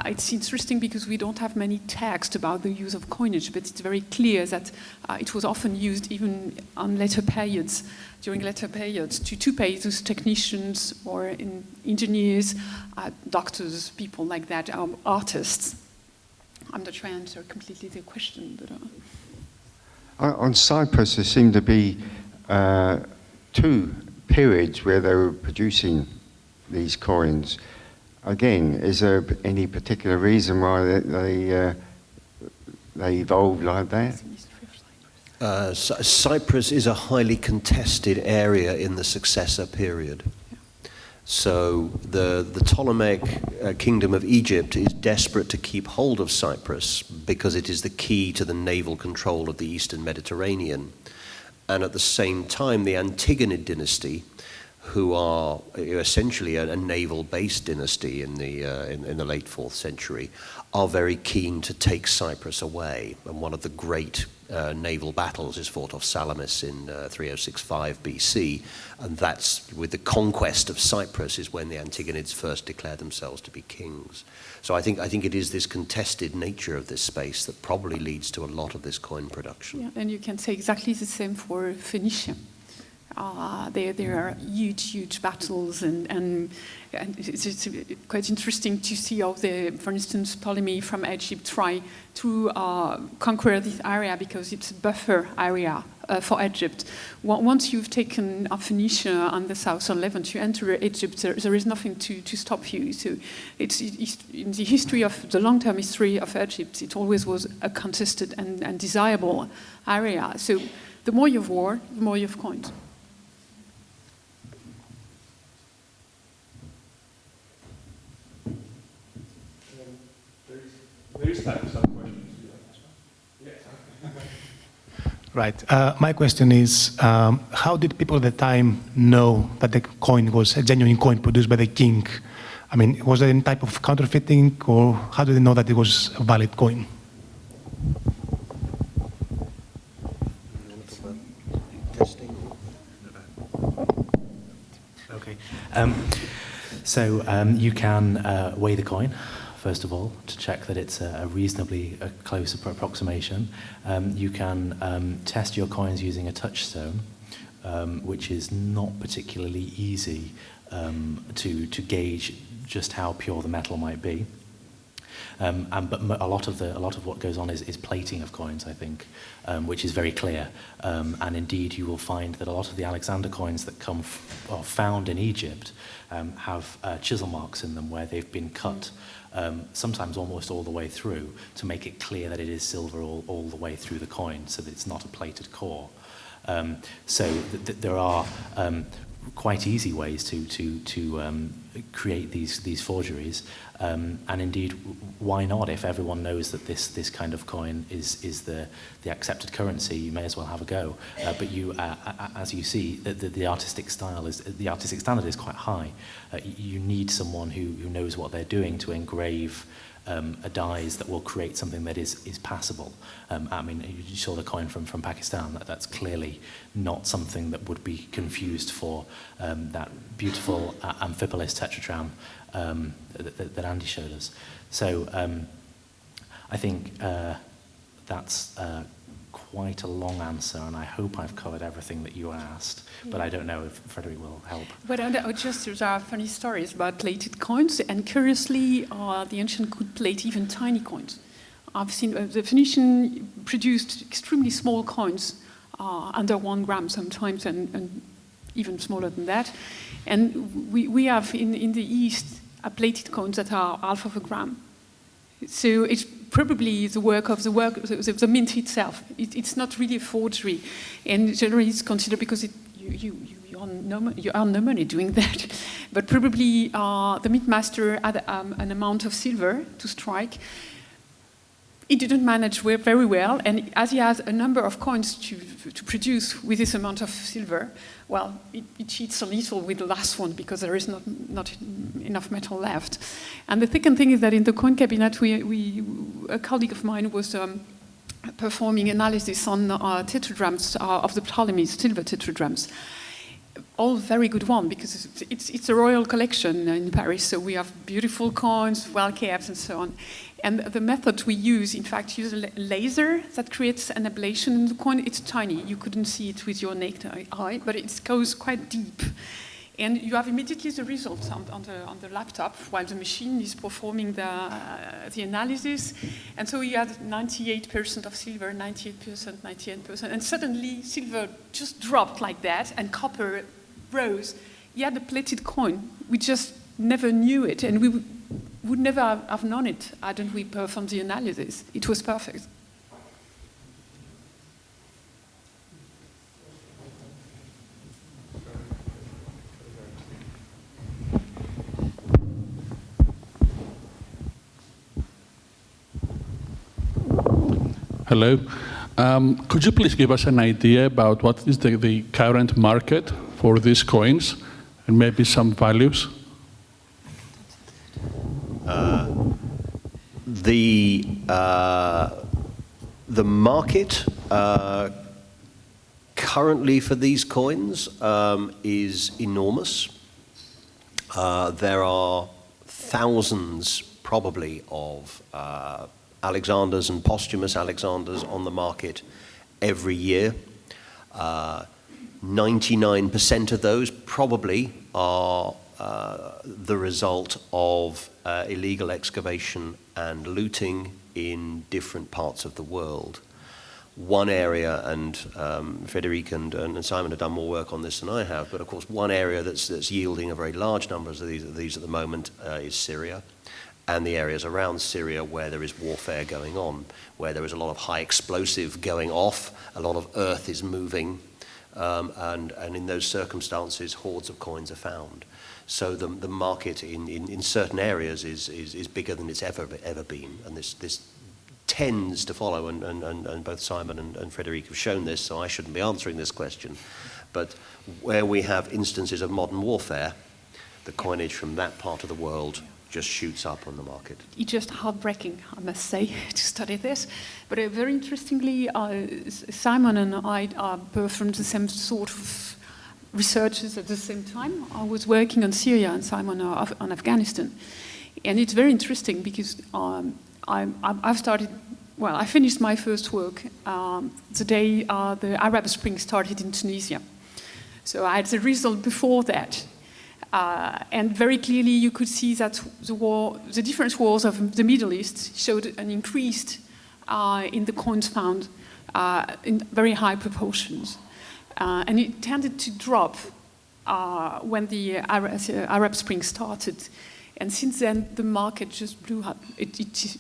It's interesting because we don't have many texts about the use of coinage, but it's very clear that it was often used even on later periods, during later periods, to pay those technicians or engineers, doctors, people like that, artists. I'm not sure I answer completely the question, but... On Cyprus, there seemed to be two periods where they were producing these coins. Again, is there any particular reason why they evolved like that? Cyprus is a highly contested area in the successor period. So the Ptolemaic kingdom of Egypt is desperate to keep hold of Cyprus because it is the key to the naval control of the Eastern Mediterranean. And at the same time, the Antigonid dynasty, who are essentially a naval-based dynasty in the late 4th century, are very keen to take Cyprus away. And one of the great naval battles is fought off Salamis in 3065 BC, and that's with the conquest of Cyprus is when the Antigonids first declare themselves to be kings. So I think it is this contested nature of this space that probably leads to a lot of this coin production. Yeah, and you can say exactly the same for Phoenicia. There are huge battles, and it's quite interesting to see how, for instance, Ptolemy from Egypt try to conquer this area because it's a buffer area for Egypt. Once you've taken Phoenicia on the southern Levant, you enter Egypt, there is nothing to stop you. So it's in the history of the long-term history of Egypt, it always was a contested and desirable area. So the more you have war, the more you have coins. There is time for some questions. Yes. Right. My question is, how did people at the time know that the coin was a genuine coin produced by the king? I mean, was there any type of counterfeiting, or how did they know that it was a valid coin? Okay. So you can weigh the coin, first of all, to check that it's a reasonably close approximation. You can test your coins using a touchstone, which is not particularly easy to gauge just how pure the metal might be. But a lot of what goes on is plating of coins, I think, which is very clear. And indeed, you will find that a lot of the Alexander coins that are found in Egypt have chisel marks in them where they've been cut, sometimes almost all the way through, to make it clear that it is silver all the way through the coin, so that it's not a plated core. So there are quite easy ways to create these forgeries, and indeed, why not? If everyone knows that this kind of coin is the accepted currency, you may as well have a go. But you, as you see, the artistic standard is quite high. You need someone who knows what they're doing to engrave a dies that will create something that is passable. I mean, you saw the coin from Pakistan. That's clearly not something that would be confused for that beautiful Amphipolis tetradrachm that Andy showed us. So I think that's quite a long answer, and I hope I've covered everything that you asked, but I don't know if Frederick will help. But there are funny stories about plated coins, and curiously, the ancient could plate even tiny coins. I've seen the Phoenician produced extremely small coins, under 1 gram sometimes, and even smaller than that. And we have in the East plated coins that are half of a gram. So it's probably the work of the mint itself. It's not really a forgery, and generally it's considered because you earn no money doing that. But probably the mint master had an amount of silver to strike. He didn't manage very well, and as he has a number of coins to produce with this amount of silver, well, it cheats a little with the last one because there is not enough metal left. And the second thing is that in the coin cabinet, a colleague of mine was performing analysis on tetradrachms of the Ptolemies, silver tetradrachms. all very good one because it's a royal collection in Paris. So we have beautiful coins, well kept, and so on. And the method we use, in fact, use a laser that creates an ablation in the coin. It's tiny. You couldn't see it with your naked eye, but it goes quite deep. And you have immediately the results on the laptop while the machine is performing the analysis. And so you had 98% of silver, 98%, 98%. And suddenly silver just dropped like that and copper rose. You had a plated coin. We just never knew it. And we would never have known it hadn't we performed the analysis. It was perfect. Hello. Could you please give us an idea about what is the current market for these coins and maybe some values? The market currently for these coins is enormous. There are thousands probably of Alexanders and posthumous Alexanders on the market every year. 99% of those probably are the result of illegal excavation and looting in different parts of the world. One area, and Frederic and Simon have done more work on this than I have, but of course one area that's yielding a very large number of these at the moment is Syria, and the areas around Syria where there is warfare going on, where there is a lot of high explosive going off, a lot of earth is moving, and in those circumstances hordes of coins are found. So the market in certain areas is bigger than it's ever been, and this tends to follow, and both Simon and Frederic have shown this, so I shouldn't be answering this question, but where we have instances of modern warfare, the coinage from that part of the world just shoots up on the market. It's just heartbreaking, I must say, to study this. But very interestingly, Simon and I performed the same sort of researches at the same time. I was working on Syria and Simon on Afghanistan. And it's very interesting because I've started, well, I finished my first work the day the Arab Spring started in Tunisia. So I had the result before that. And very clearly you could see that the different wars of the Middle East showed an increase in the coins found in very high proportions. And it tended to drop when the Arab Spring started. And since then, the market just blew up. It's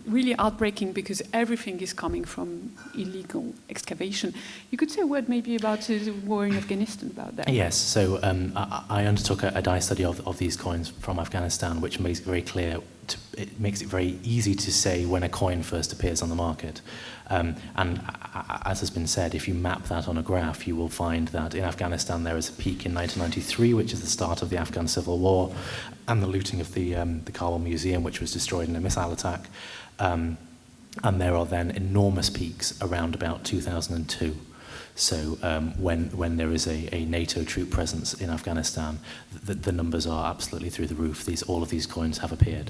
really heartbreaking because everything is coming from illegal excavation. You could say a word maybe about the war in Afghanistan about that. Yes, so I undertook a dye study of these coins from Afghanistan, which makes it very clear, it makes it very easy to say when a coin first appears on the market. And as has been said, if you map that on a graph, you will find that in Afghanistan there is a peak in 1993, which is the start of the Afghan Civil War, and the looting of the Kabul Museum, which was destroyed in a missile attack. And there are then enormous peaks around about 2002. So when there is a NATO troop presence in Afghanistan, the numbers are absolutely through the roof. All of these coins have appeared.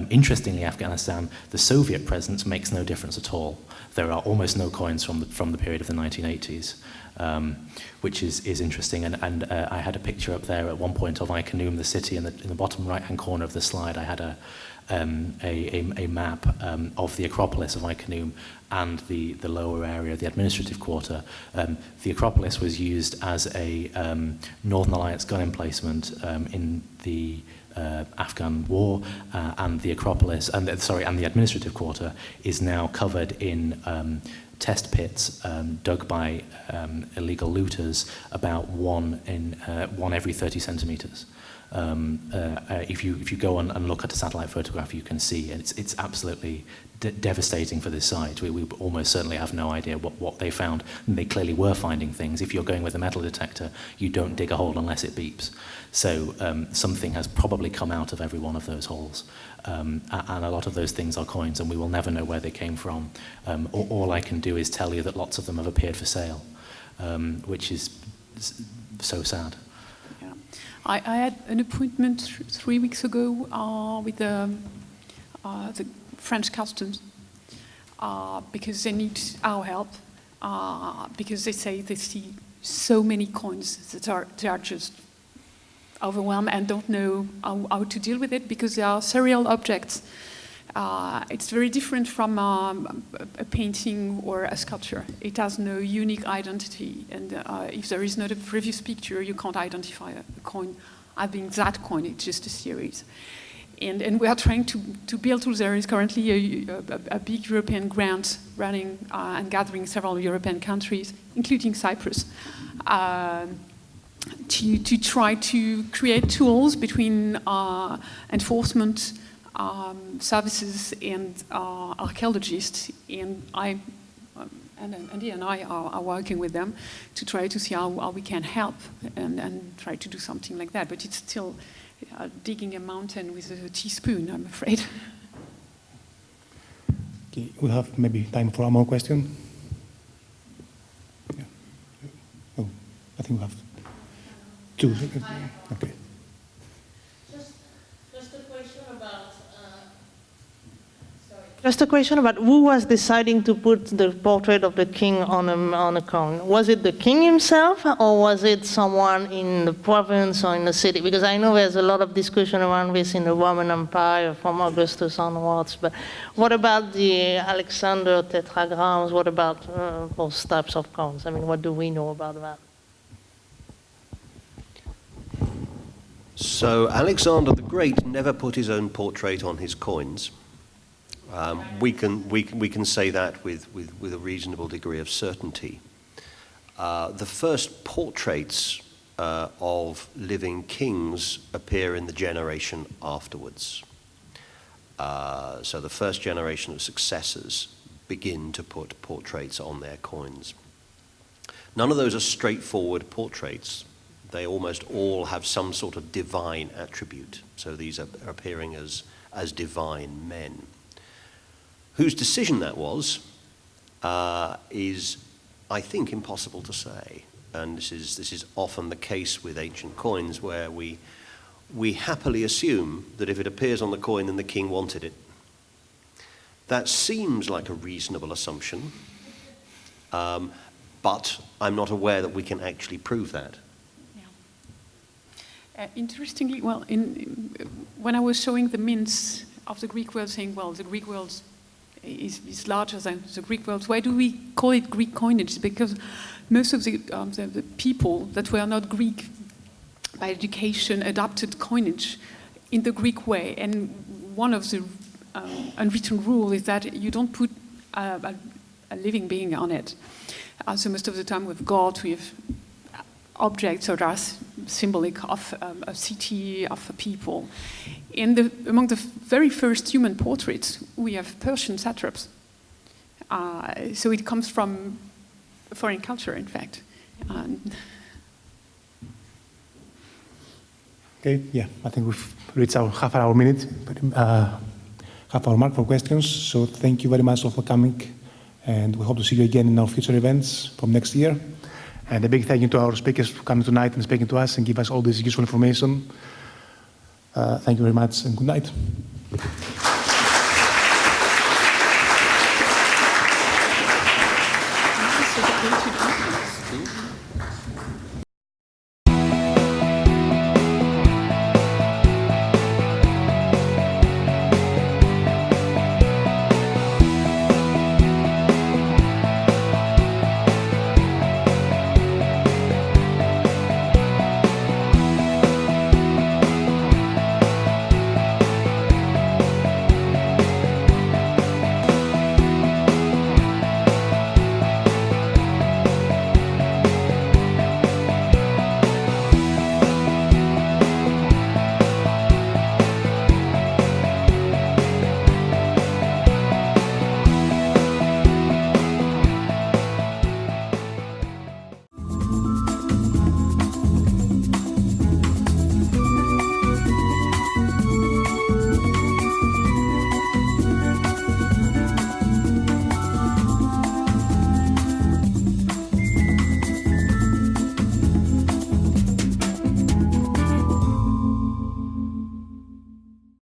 Interestingly, Afghanistan, the Soviet presence makes no difference at all. There are almost no coins from the period of the 1980s, which is interesting. And I had a picture up there at one point of Iconium, the city, in the bottom right-hand corner of the slide. I had a map of the Acropolis of Iconium and the lower area, the administrative quarter. The Acropolis was used as a Northern Alliance gun emplacement in the Afghan war, and the Acropolis, and the administrative quarter is now covered in test pits dug by illegal looters, about one every 30 centimeters. If you go on and look at a satellite photograph, you can see it's absolutely devastating for this site. We almost certainly have no idea what they found. And they clearly were finding things. If you're going with a metal detector, you don't dig a hole unless it beeps. So something has probably come out of every one of those holes. And a lot of those things are coins, and we will never know where they came from. All I can do is tell you that lots of them have appeared for sale, which is so sad. Yeah. I had an appointment 3 weeks ago with the French customs because they need our help because they say they see so many coins that they are just overwhelmed and don't know how to deal with it because they are serial objects. It's very different from a painting or a sculpture. It has no unique identity, and if there is not a previous picture, you can't identify a coin as being that coin. It's just a series. And we are trying to build tools. There is currently a big European grant running and gathering several European countries, including Cyprus, to try to create tools between enforcement services and archaeologists. And Andy and I are working with them to try to see how we can help and try to do something like that. But it's still digging a mountain with a teaspoon, I'm afraid. Okay, we have maybe time for one more question. Yeah. Oh, I think we have two. Okay. Just a question about who was deciding to put the portrait of the king on a coin. Was it the king himself, or was it someone in the province or in the city? Because I know there's a lot of discussion around this in the Roman Empire from Augustus onwards. But what about the Alexander tetragrams? What about those types of coins? I mean, what do we know about that? So Alexander the Great never put his own portrait on his coins. We can say that with a reasonable degree of certainty. The first portraits of living kings appear in the generation afterwards. So the first generation of successors begin to put portraits on their coins. None of those are straightforward portraits. They almost all have some sort of divine attribute. So these are appearing as divine men. Whose decision that was is, I think, impossible to say. And this is often the case with ancient coins, where we happily assume that if it appears on the coin, then the king wanted it. That seems like a reasonable assumption, but I'm not aware that we can actually prove that. Interestingly, well, when I was showing the mints of the Greek world, saying, well, the Greek world is larger than the Greek world. Why do we call it Greek coinage? Because most of the people that were not Greek by education adopted coinage in the Greek way. And one of the unwritten rules is that you don't put a living being on it. So most of the time with gold, we have objects that are symbolic of a city, of a people. Among the very first human portraits, we have Persian satraps. So it comes from foreign culture, in fact. Okay, yeah, I think we've reached our half-hour mark for questions. So thank you very much all for coming, and we hope to see you again in our future events from next year. And a big thank you to our speakers for coming tonight and speaking to us and give us all this useful information. Thank you very much and good night.